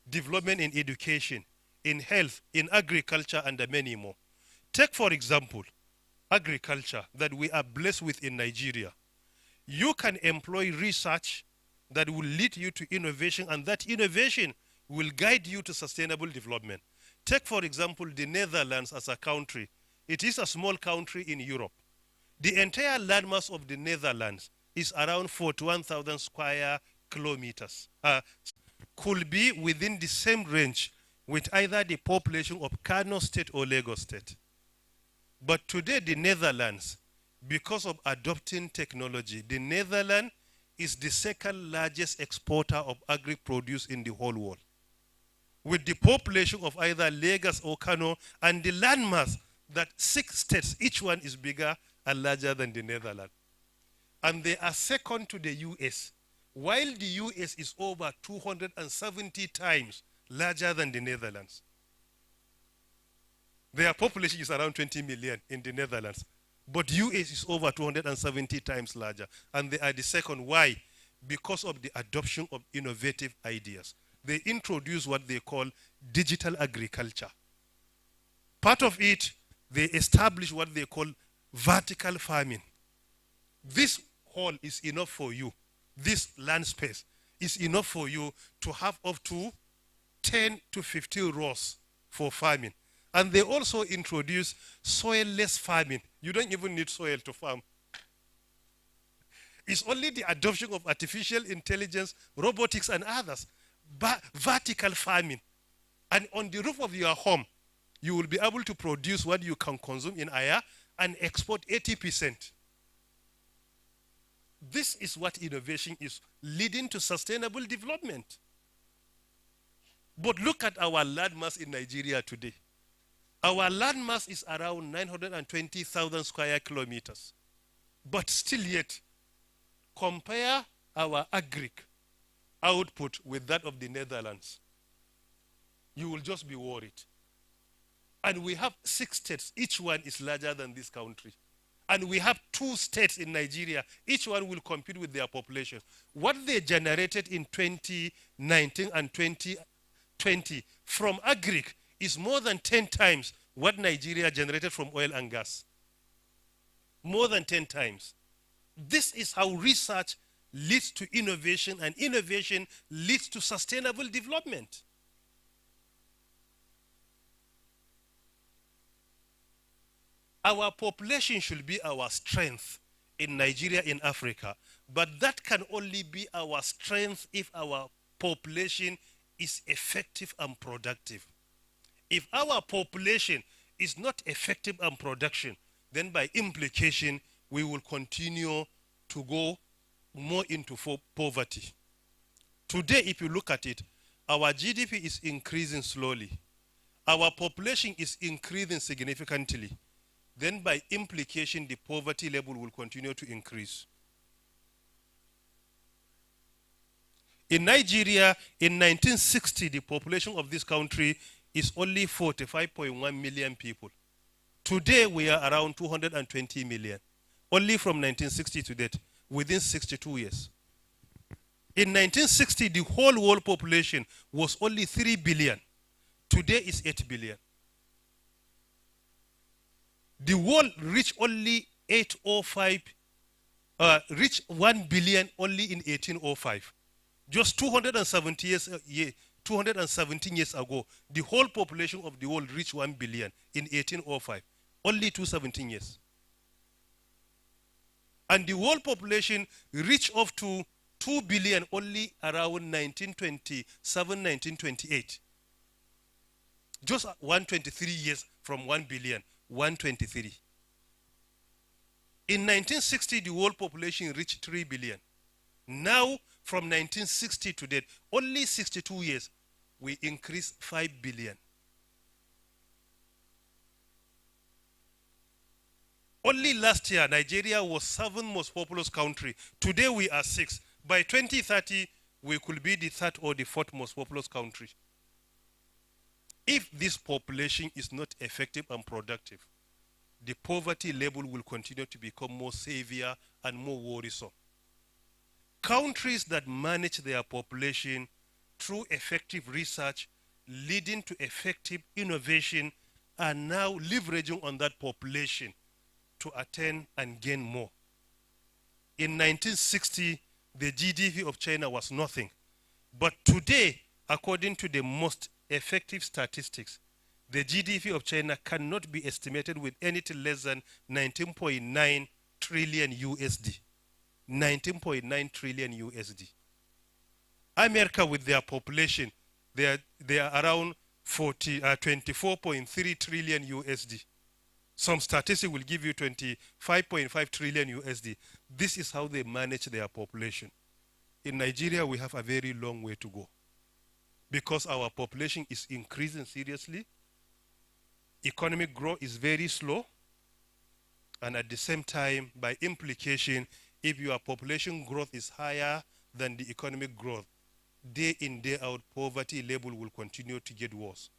development in education, in health, in agriculture, and many more. Take, for example, agriculture that we are blessed with in Nigeria. You can employ research that will lead you to innovation, and that innovation will guide you to sustainable development. Take, for example, the Netherlands as a country. It is a small country in Europe. The entire landmass of the Netherlands is around 41,000 square kilometers. Could be within the same range with either the population of Kano State or Lagos State. But today, the Netherlands, because of adopting technology, the Netherlands is the second largest exporter of agri-produce in the whole world. With the population of either Lagos or Kano and the landmass that 6 states, each one is bigger and larger than the Netherlands. And they are second to the US, while the US is over 270 times larger than the Netherlands. Their population is around 20 million in the Netherlands, but US is over 270 times larger, and they are the second. Why? Because of the adoption of innovative ideas. They introduce what they call digital agriculture. Part of it, they establish what they call vertical farming. This hall is enough for you. This land space is enough for you to have up to 10 to 15 rows for farming. And they also introduce soil-less farming. You don't even need soil to farm. It's only the adoption of artificial intelligence, robotics, and others. But vertical farming. And on the roof of your home, you will be able to produce what you can consume in a year and export 80%. This is what innovation is, leading to sustainable development. But look at our landmass in Nigeria today. Our landmass is around 920,000 square kilometers. But still yet, compare our agri output with that of the Netherlands. You will just be worried. And we have 6 states. Each one is larger than this country. And we have 2 states in Nigeria. Each one will compete with their population. What they generated in 2019 and 2020 from agri is more than 10 times what Nigeria generated from oil and gas. More than 10 times. This is how research leads to innovation, and innovation leads to sustainable development. Our population should be our strength in Nigeria, in Africa, but that can only be our strength if our population is effective and productive. If our population is not effective and production, then by implication, we will continue to go more into poverty. Today, if you look at it, our GDP is increasing slowly. Our population is increasing significantly. Then by implication, the poverty level will continue to increase. In Nigeria, in 1960, the population of this country is only 45.1 million people. Today, we are around 220 million. Only from 1960 to date, within 62 years. In 1960, the whole world population was only 3 billion. Today is 8 billion. The world reached only 1 billion only in 1805. Just 217 years ago, the whole population of the world reached 1 billion in 1805. Only 217 years. And the world population reached up to 2 billion only around 1927, 1928. Just 123 years from 1 billion, 123. In 1960, the world population reached 3 billion. Now, from 1960 to date, only 62 years, we increased 5 billion. Only last year, Nigeria was 7th most populous country. Today, we are 6th. By 2030, we could be the 3rd or the 4th most populous country. If this population is not effective and productive, the poverty level will continue to become more severe and more worrisome. Countries that manage their population through effective research, leading to effective innovation, are now leveraging on that population to attain and gain more. In 1960, the GDP of China was nothing. But today, according to the most effective statistics, the GDP of China cannot be estimated with anything less than 19.9 trillion USD. 19.9 trillion USD. America, with their population, they are around 24.3 trillion USD. Some statistics will give you 25.5 trillion USD. This is how they manage their population. In Nigeria, we have a very long way to go because our population is increasing seriously. Economic growth is very slow. And at the same time, by implication, if your population growth is higher than the economic growth, day in, day out, poverty level will continue to get worse.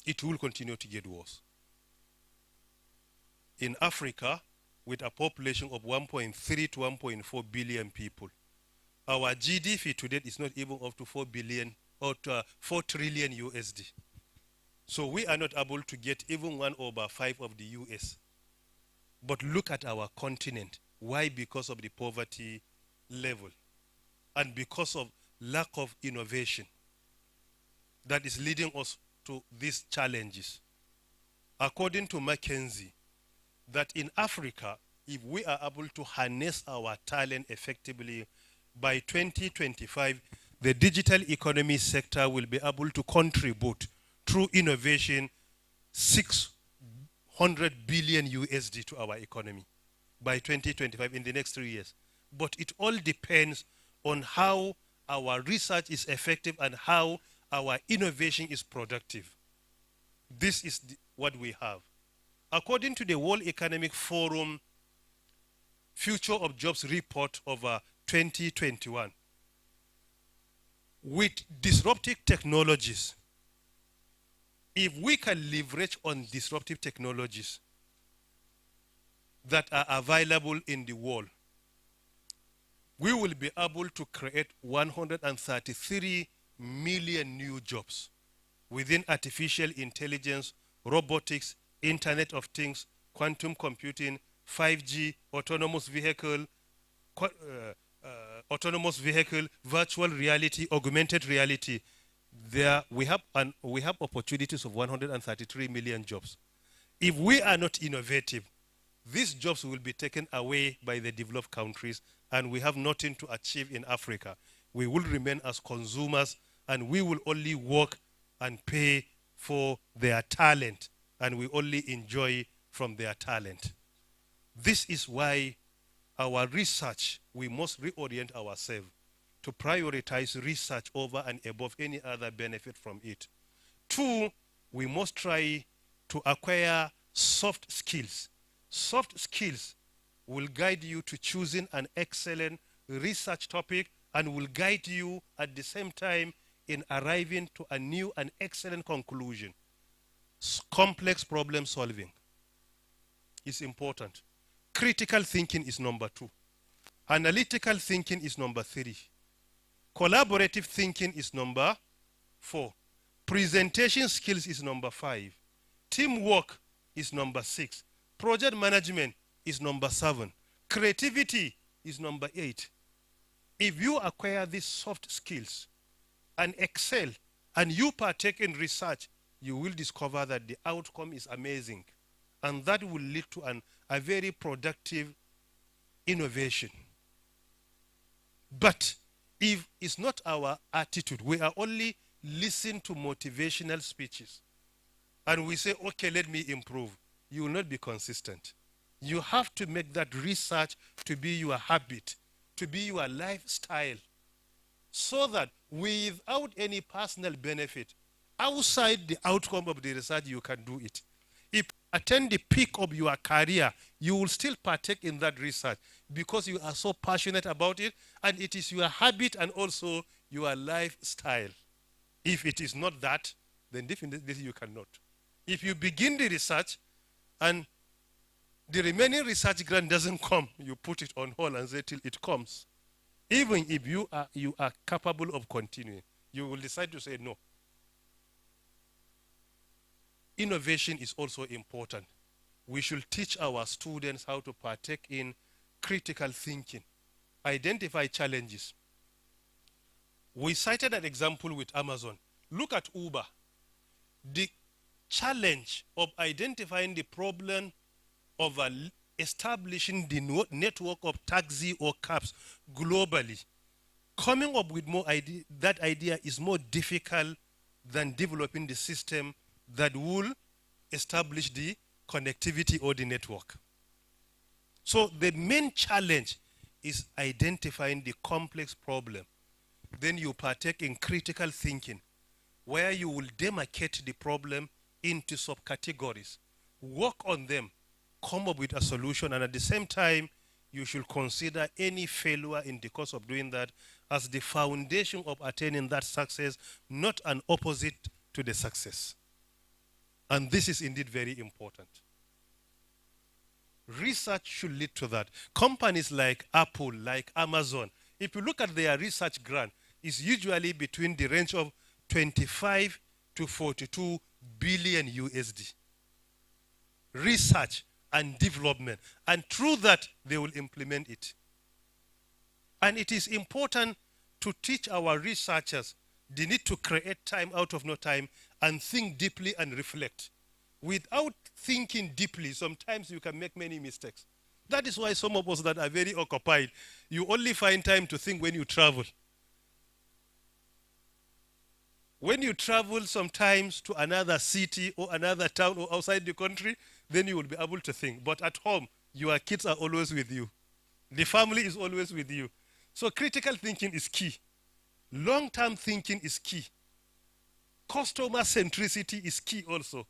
It will continue to get worse. In Africa, with a population of 1.3 to 1.4 billion people, our GDP today is not even up to 4 billion or to 4 trillion USD. So we are not able to get even 1/5 of the US. But look at our continent. Why? Because of the poverty level and because of lack of innovation that is leading us to these challenges. According to McKinsey, that in Africa, if we are able to harness our talent effectively, by 2025, the digital economy sector will be able to contribute through innovation 600 billion USD to our economy by 2025 in the next 3 years. But it all depends on how our research is effective and how our innovation is productive. This is what we have. According to the World Economic Forum Future of Jobs report of 2021, with disruptive technologies, if we can leverage on disruptive technologies that are available in the world, we will be able to create 133 million new jobs within artificial intelligence, robotics, Internet of Things, quantum computing, 5G, autonomous vehicle, virtual reality, augmented reality. There we have opportunities of 133 million jobs. If we are not innovative, these jobs will be taken away by the developed countries, and we have nothing to achieve in Africa. We will remain as consumers, and we will only work and pay for their talent, and we only enjoy from their talent. This is why our research, we must reorient ourselves to prioritize research over and above any other benefit from it. 2, we must try to acquire soft skills. Soft skills will guide you to choosing an excellent research topic and will guide you at the same time in arriving to a new and excellent conclusion. Complex problem solving is important. Critical thinking is number 2. Analytical thinking is number 3. Collaborative thinking is number 4. Presentation skills is number 5. Teamwork is number 6. Project management is number 7. Creativity is number 8. If you acquire these soft skills and excel and you partake in research, you will discover that the outcome is amazing. And that will lead to a very productive innovation. But if it's not our attitude, we are only listening to motivational speeches, and we say, okay, let me improve. you will not be consistent. You have to make that research to be your habit, to be your lifestyle, so that without any personal benefit, outside the outcome of the research, you can do it. If you attain the peak of your career, you will still partake in that research because you are so passionate about it, and it is your habit and also your lifestyle. If it is not that, then definitely you cannot. If you begin the research and the remaining research grant doesn't come, you put it on hold and say till it comes. Even if you are capable of continuing, you will decide to say no. Innovation is also important. We should teach our students how to partake in critical thinking, identify challenges. We cited an example with Amazon. Look at Uber. The challenge of identifying the problem of establishing the network of taxi or cabs globally, coming up with that idea is more difficult than developing the system that will establish the connectivity or the network. So the main challenge is identifying the complex problem. Then you partake in critical thinking, where you will demarcate the problem into subcategories, work on them, come up with a solution, and at the same time, you should consider any failure in the course of doing that as the foundation of attaining that success, not an opposite to the success. And this is indeed very important. Research should lead to that. Companies like Apple, like Amazon, if you look at their research grant, it's usually between the range of 25 to 42 billion USD. Research and development. And through that, they will implement it. And it is important to teach our researchers the need to create time out of no time and think deeply and reflect. Without thinking deeply, sometimes you can make many mistakes. That is why some of us that are very occupied, you only find time to think when you travel. When you travel sometimes to another city or another town or outside the country, then you will be able to think. But at home, your kids are always with you. The family is always with you. So critical thinking is key. Long-term thinking is key. Customer centricity is key also.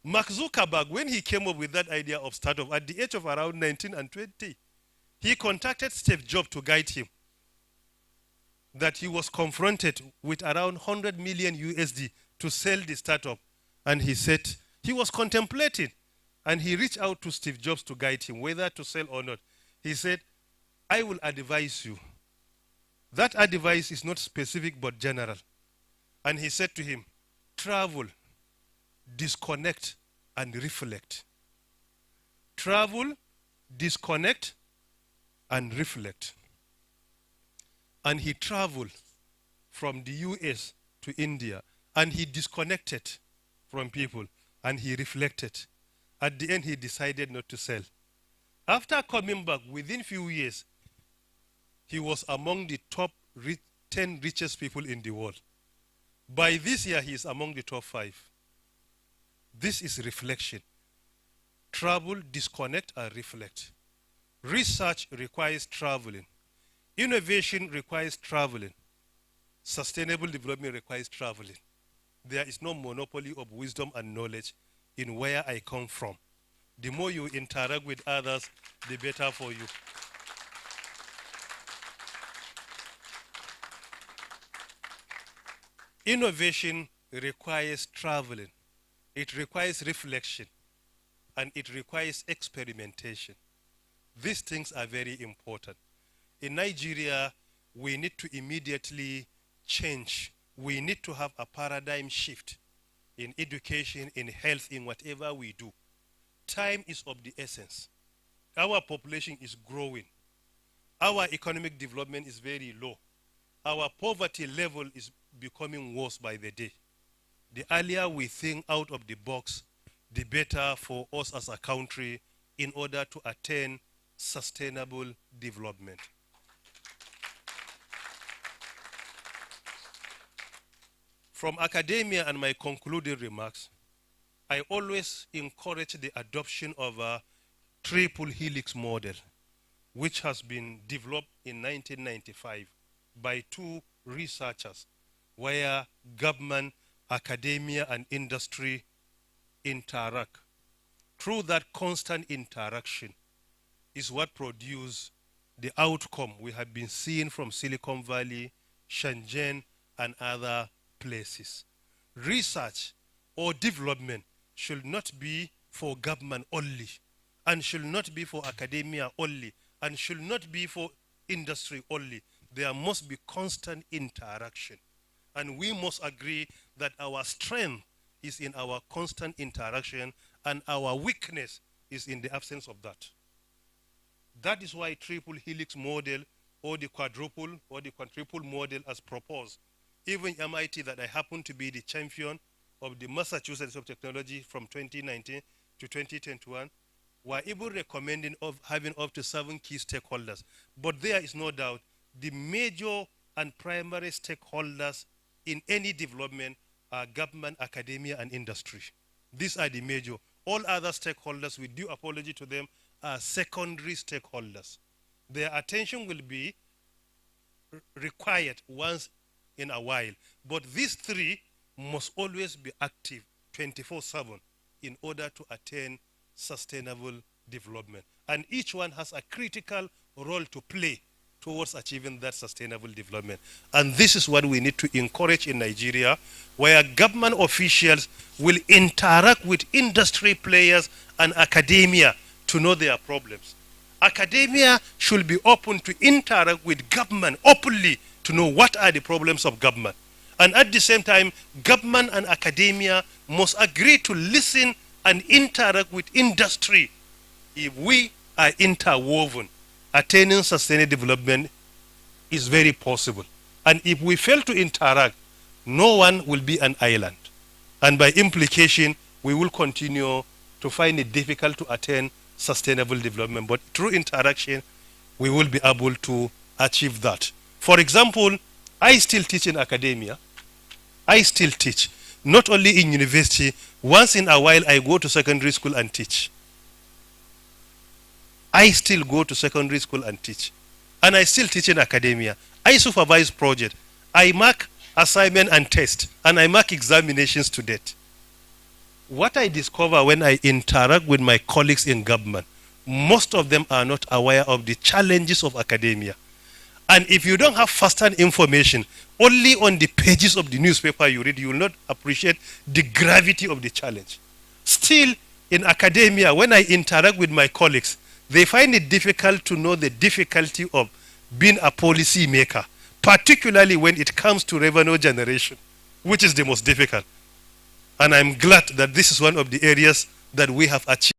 Mark Zuckerberg, when he came up with that idea of startup at the age of around 19 and 20, he contacted Steve Jobs to guide him. That he was confronted with around 100 million USD to sell the startup. And he said, he was contemplating, and he reached out to Steve Jobs to guide him, whether to sell or not. He said, I will advise you. That advice is not specific but general. And he said to him, travel, disconnect, and reflect. Travel, disconnect, and reflect. And he traveled from the US to India, and he disconnected from people, and he reflected. At the end, he decided not to sell. After coming back, within few years, he was among the top 10 richest people in the world. By this year, he is among the top 5. This is reflection. Travel, disconnect, and reflect. Research requires traveling. Innovation requires traveling. Sustainable development requires traveling. There is no monopoly of wisdom and knowledge in where I come from. The more you interact with others, the better for you. Innovation requires traveling. It requires reflection. And it requires experimentation. These things are very important. In Nigeria, we need to immediately change. We need to have a paradigm shift in education, in health, in whatever we do. Time is of the essence. Our population is growing. Our economic development is very low. Our poverty level is becoming worse by the day. The earlier we think out of the box, the better for us as a country in order to attain sustainable development. From academia and my concluding remarks, I always encourage the adoption of a triple helix model, which has been developed in 1995 by two researchers, where government, academia, and industry interact. Through that constant interaction is what produces the outcome we have been seeing from Silicon Valley, Shenzhen, and other places. Research or development should not be for government only, and should not be for academia only, and should not be for industry only. There must be constant interaction. And we must agree that our strength is in our constant interaction, and our weakness is in the absence of that. That is why triple helix model or the quadruple or the quadruple model as proposed. Even MIT, that I happen to be the champion of the Massachusetts of Technology from 2019 to 2021, were even recommending of having up to 7 key stakeholders. But there is no doubt the major and primary stakeholders in any development are government, academia, and industry. These are the major. All other stakeholders, with due apology to them, are secondary stakeholders. Their attention will be required once in a while. But these three must always be active 24/7 in order to attain sustainable development. And each one has a critical role to play towards achieving that sustainable development. And this is what we need to encourage in Nigeria, where government officials will interact with industry players and academia to know their problems. Academia should be open to interact with government openly to know what are the problems of government. And at the same time, government and academia must agree to listen and interact with industry. If we are interwoven, attaining sustainable development is very possible. And if we fail to interact, no one will be an island. And by implication, we will continue to find it difficult to attain sustainable development. But through interaction, we will be able to achieve that. For example, I still teach in academia. I still teach, not only in university. Once in a while, I go to secondary school and teach. I still go to secondary school and teach. And I still teach in academia. I supervise projects. I mark assignment and test. And I mark examinations to date. What I discover when I interact with my colleagues in government, most of them are not aware of the challenges of academia. And if you don't have first-hand information, only on the pages of the newspaper you read, you will not appreciate the gravity of the challenge. Still, in academia, when I interact with my colleagues, they find it difficult to know the difficulty of being a policy maker, particularly when it comes to revenue generation, which is the most difficult. And I'm glad that this is one of the areas that we have achieved.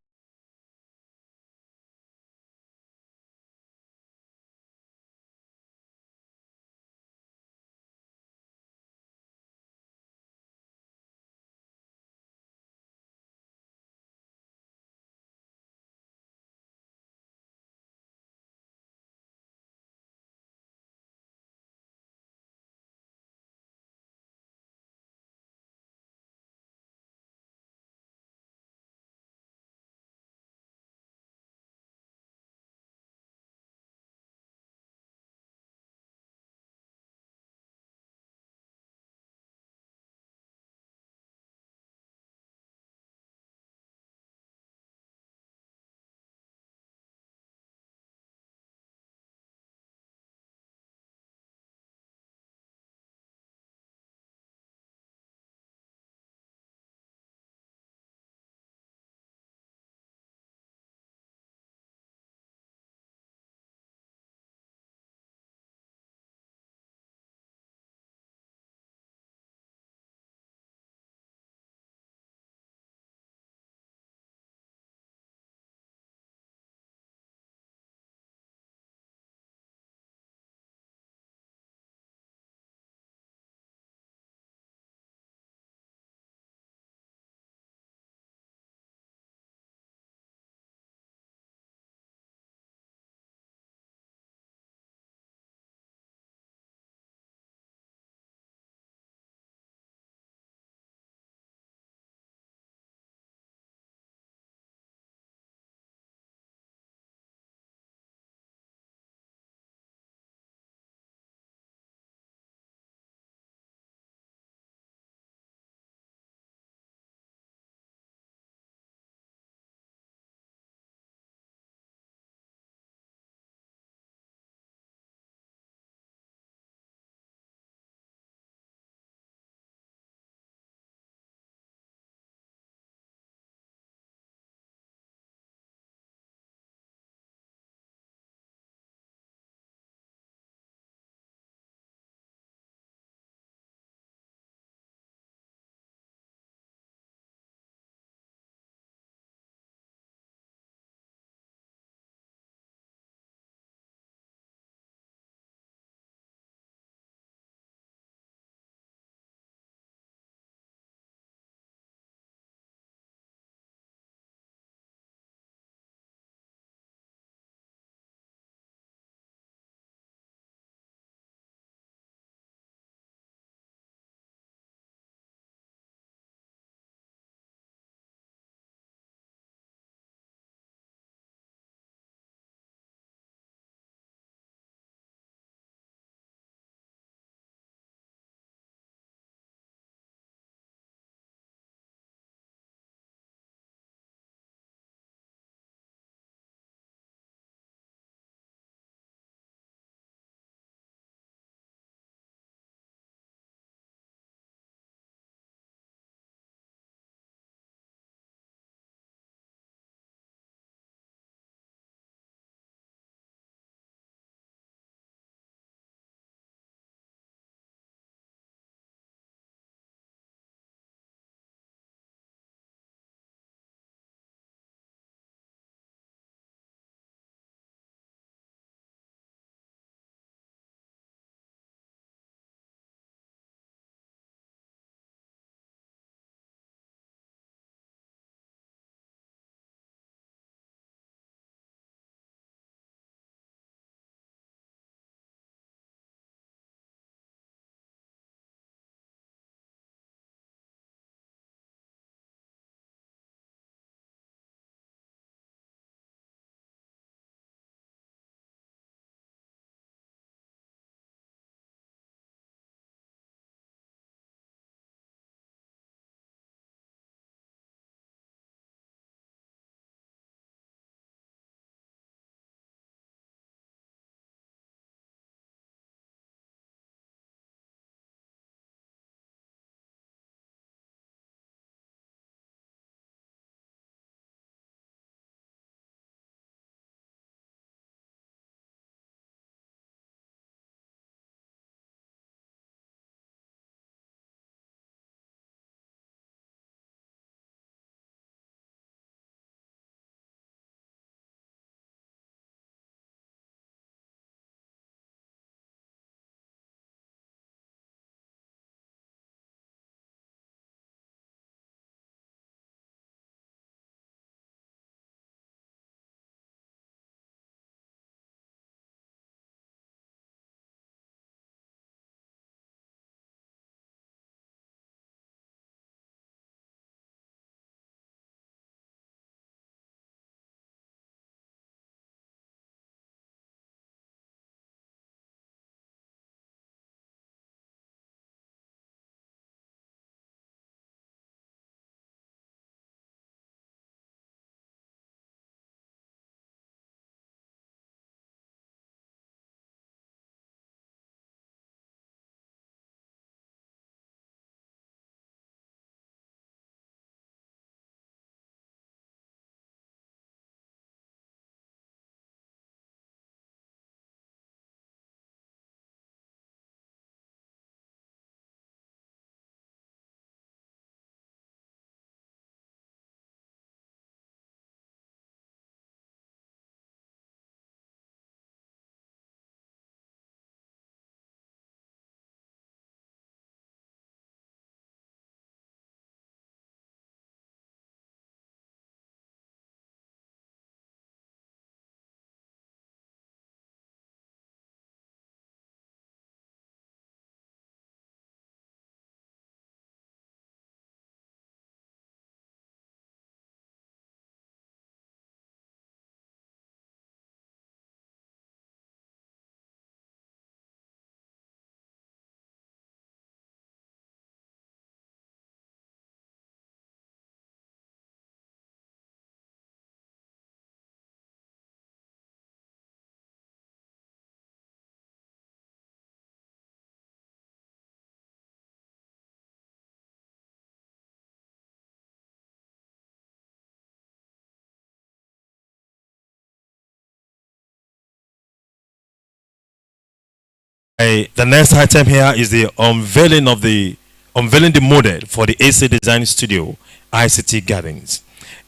The next item here is the unveiling the model for the AC Design Studio ICT Gardens.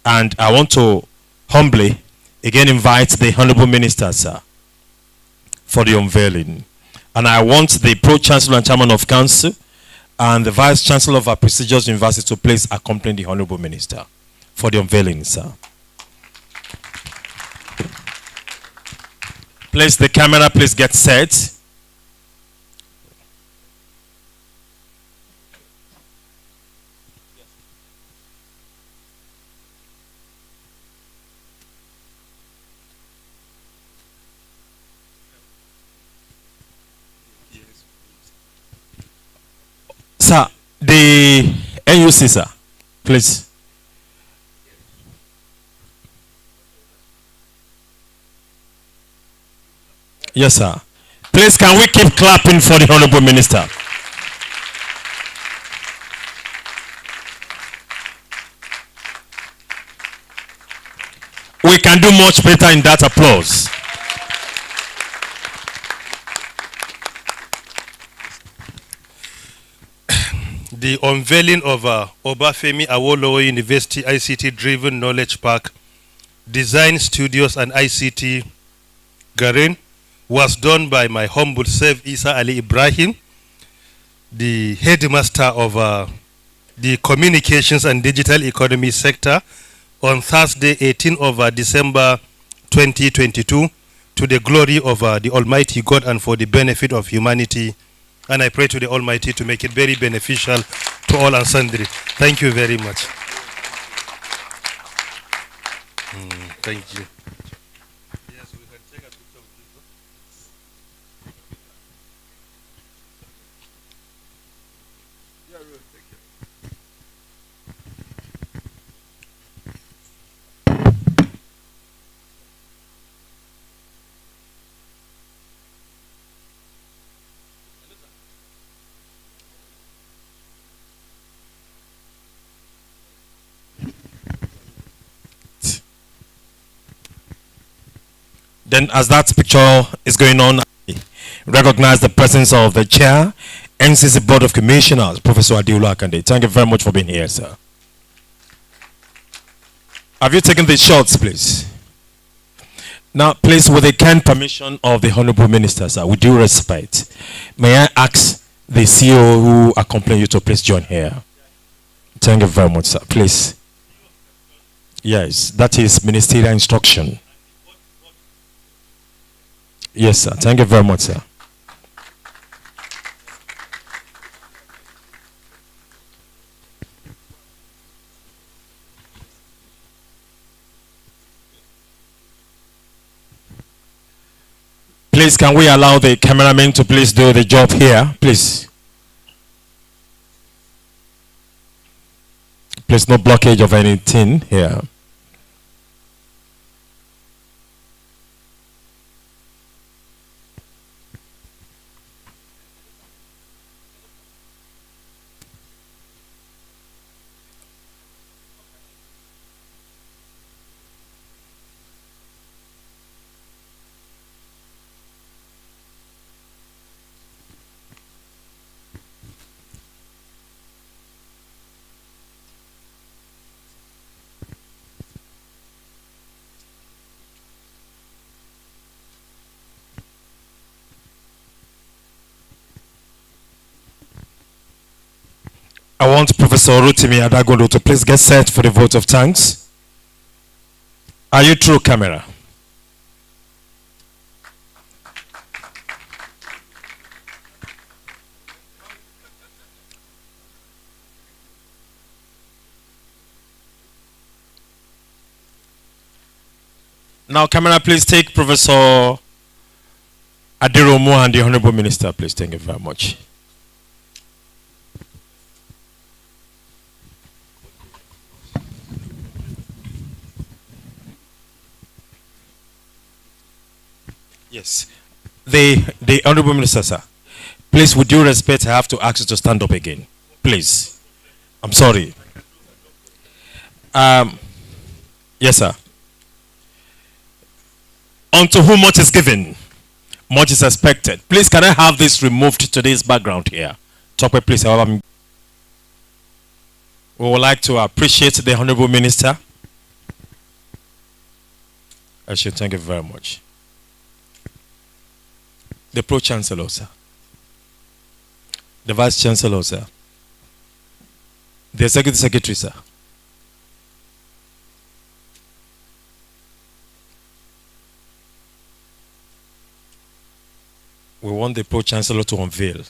And I want to humbly again invite the Honorable Minister, sir, for the unveiling. And I want the Pro-Chancellor and Chairman of Council and the Vice Chancellor of our prestigious university to please accompany the Honorable Minister for the unveiling, sir. Please, the camera, please get set. Sir, the NUC, sir, please. Yes, sir. Please, can we keep clapping for the Honorable Minister? We can do much better in that applause. The unveiling of Obafemi Awolowo University ICT-driven Knowledge Park, Design Studios and ICT Garin was done by my humble self, Isa Ali Ibrahim, the headmaster of the Communications and Digital Economy sector, on Thursday, 18th of December 2022, to the glory of the Almighty God and for the benefit of humanity. And I pray to the Almighty to make it very beneficial to all and sundry. Thank you very much. Thank you. Yes, we can take a picture of this. Yeah, we'll take it. Then as that picture is going on, I recognize the presence of the chair, NCC Board of Commissioners, Professor Adeola Akande. Thank you very much for being here, sir. Have you taken the shots, please? Now, please, with the kind permission of the Honorable Minister, sir, with due respect, may I ask the CEO who accompanied you to please join here? Thank you very much, sir. Please. Yes, that is ministerial instruction. Yes, sir. Thank you very much, sir. Please, can we allow the cameraman to please do the job here, please? Please, no blockage of anything here. I want Professor Rotimi Adagondo to please get set for the vote of thanks. Are you through, camera? Now, camera, please take Professor Adiromo and the Honorable Minister, please. Thank you very much. Yes. The Honorable Minister, sir. Please, with due respect, I have to ask you to stand up again. Please. I'm sorry. Yes, sir. Unto whom much is given, Much is expected. Please, can I have this removed to this background here? Tokwe, please. We would like to appreciate the Honorable Minister. I should thank you very much. The Pro-Chancellor, sir. The Vice-Chancellor, sir. The Executive Secretary, sir. We want the Pro-Chancellor to unveil.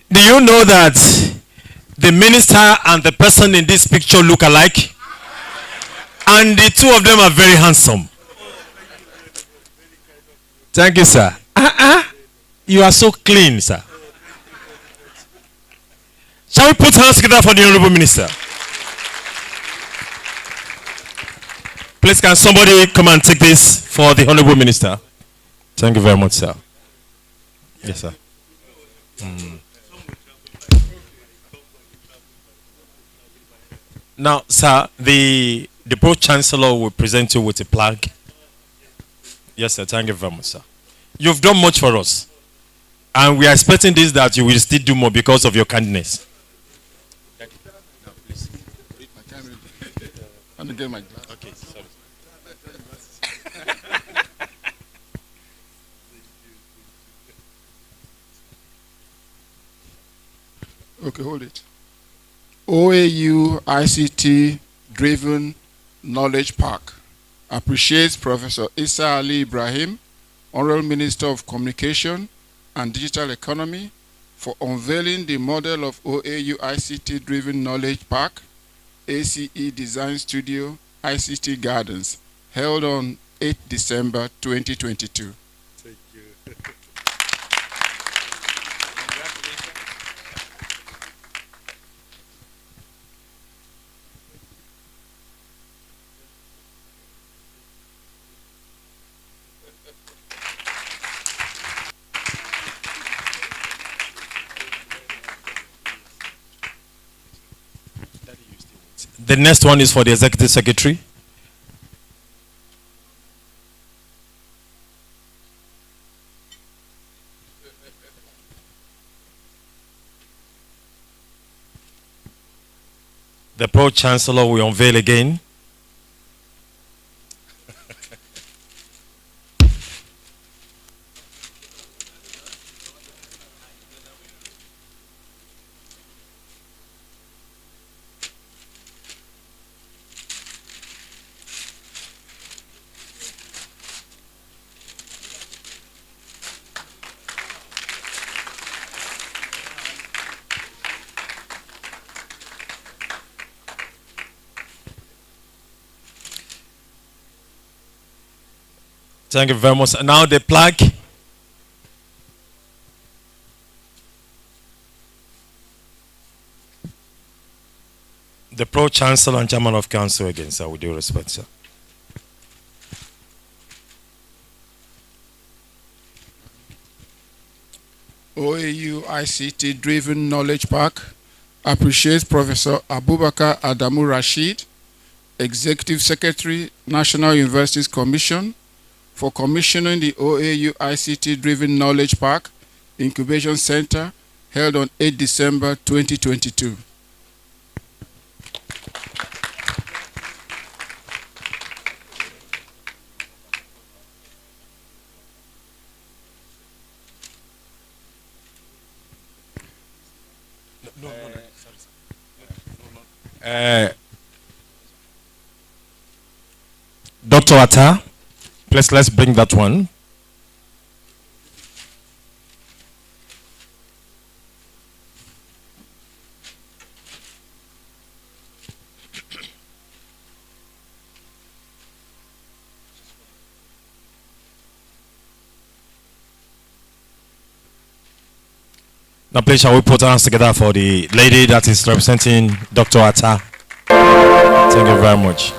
Do you know that the minister and the person in this picture look alike? And the two of them are very handsome. Thank you, sir. You are so clean, sir. Shall we put hands together for the Honorable Minister? Please, can somebody come and take this for the Honorable Minister? Thank you very much, sir. Yes, sir. Now, sir, the Pro-Chancellor will present you with a plaque. Yes, sir. Thank you very much, sir. You've done much for us. And we are expecting this that you will still do more because of your kindness. Let me get my glass. Okay, sorry. Okay, hold it. OAU ICT Driven Knowledge Park appreciates Professor Isa Ali Ibrahim, Honorable Minister of Communication and Digital Economy, for unveiling the model of OAU ICT Driven Knowledge Park, ACE Design Studio, ICT Gardens, held on 8 December 2022. Thank you. The next one is for the Executive Secretary. The Pro-Chancellor will unveil again. Thank you very much. Now the plaque. The Pro-Chancellor and Chairman of Council again, sir, with due respect, sir. OAU ICT Driven Knowledge Park appreciates Professor Abubakar Adamu Rashid, Executive Secretary, National Universities Commission, for commissioning the OAU ICT Driven Knowledge Park Incubation Center held on 8 December 2022. Dr. Atta, please let's bring that one. Now, please, shall we put our hands together for the lady that is representing Dr. Atta? Thank you very much.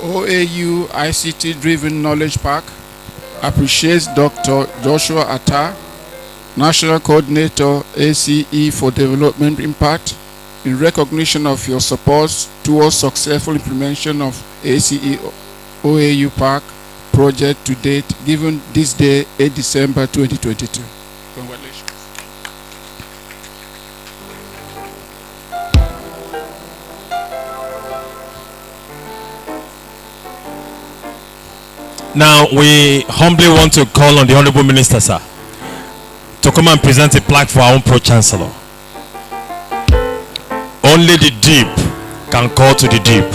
OAU ICT-driven Knowledge Park appreciates Dr. Joshua Atta, National Coordinator, ACE for Development Impact, in recognition of your support towards successful implementation of ACE OAU Park project to date, given this day, 8 December 2022. Congratulations. Now, we humbly want to call on the Honorable Minister, sir, to come and present a plaque for our own Pro-Chancellor. Only the deep can call to the deep.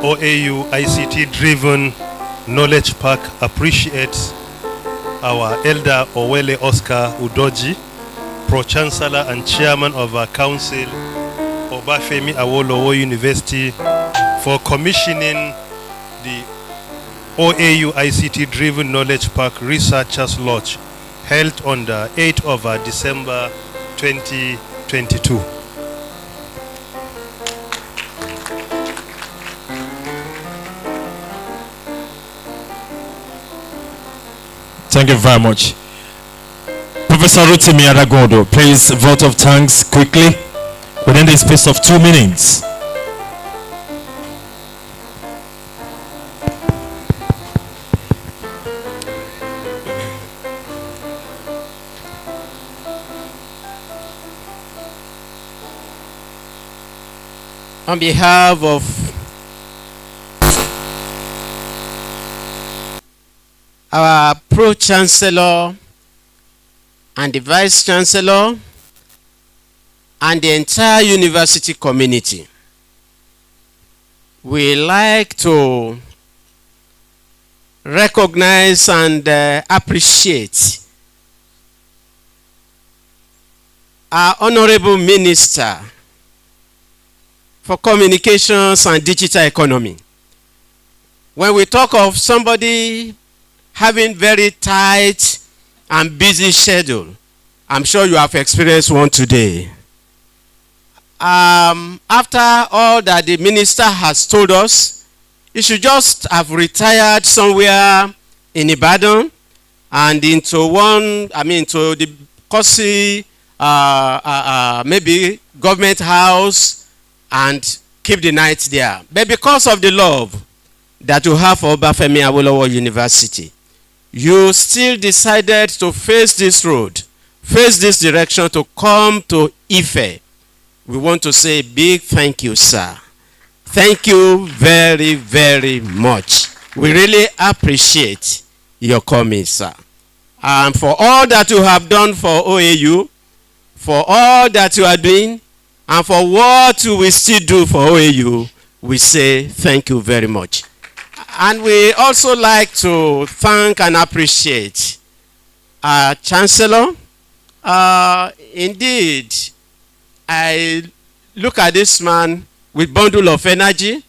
OAU ICT-driven Knowledge Park appreciates our Elder Owele Oscar Udoji, Pro-Chancellor and Chairman of our Council, Obafemi Awolowo University, for commissioning the OAU ICT-driven Knowledge Park Researchers Lodge held on the 8th of December 2022. Thank you very much. Professor Rotimi Adagodo, please vote of thanks quickly within the space of 2 minutes. On behalf of our Pro-Chancellor and the Vice-Chancellor and the entire university community, we like to recognize and appreciate our Honorable Minister for Communications and Digital Economy. When we talk of somebody having very tight and busy schedule, I'm sure you have experienced one today. After all that the minister has told us, he should just have retired somewhere in Ibadan and into to the cozy, maybe government house, and keep the night there. But because of the love that you have for Obafemi Awolowo University, you still decided to face this road, face this direction to come to Ife. We want to say a big thank you, sir. Thank you very, very much. We really appreciate your coming, sir. And for all that you have done for OAU, for all that you are doing, and for what you will still do for OAU, we say thank you very much. And we also like to thank and appreciate our Chancellor. Indeed, I look at this man with bundle of energy.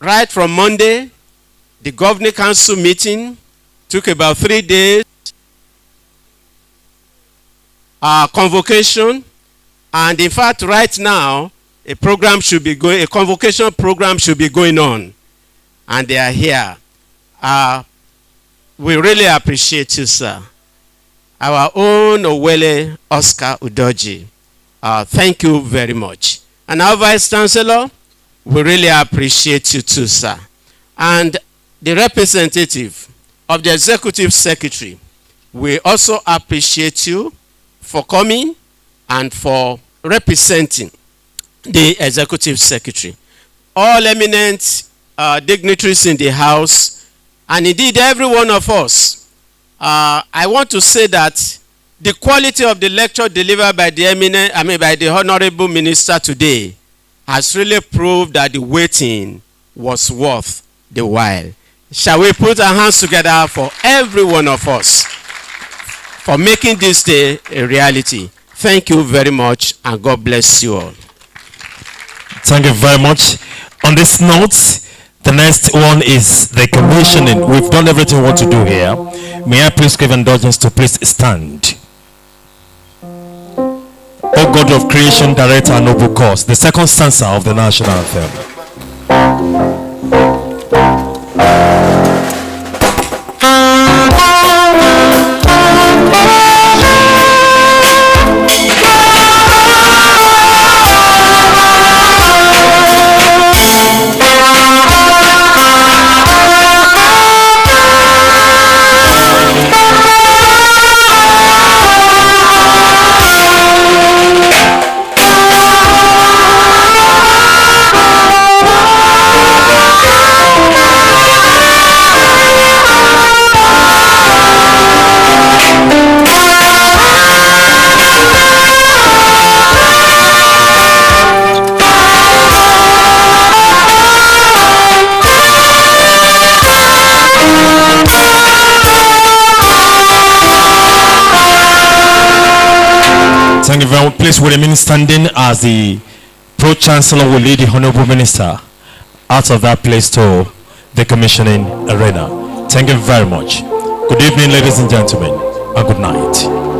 Right from Monday, the Governing Council meeting took about 3 days. Convocation. And in fact, right now, a convocation program should be going on. And they are here. We really appreciate you, sir. Our own Owele Oscar Udoji. Thank you very much. And our Vice Chancellor, we really appreciate you too, sir. And the representative of the Executive Secretary, we also appreciate you for coming and for representing the Executive Secretary. All eminent dignitaries in the House, and indeed every one of us. I want to say that the quality of the lecture delivered by the Honorable Minister today has really proved that the waiting was worth the while. Shall we put our hands together for every one of us for making this day a reality? Thank you very much, and God bless you all. Thank you very much. On this note, the next one is the commissioning. We've done everything we want to do here. May I please give indulgence to please stand. O God of creation, direct our noble cause, the second stanza of the national anthem. Thank you very much. Please will remain standing as the Pro-Chancellor will lead the Honorable Minister out of that place to the commissioning arena. Thank you very much. Good evening, ladies and gentlemen, and good night.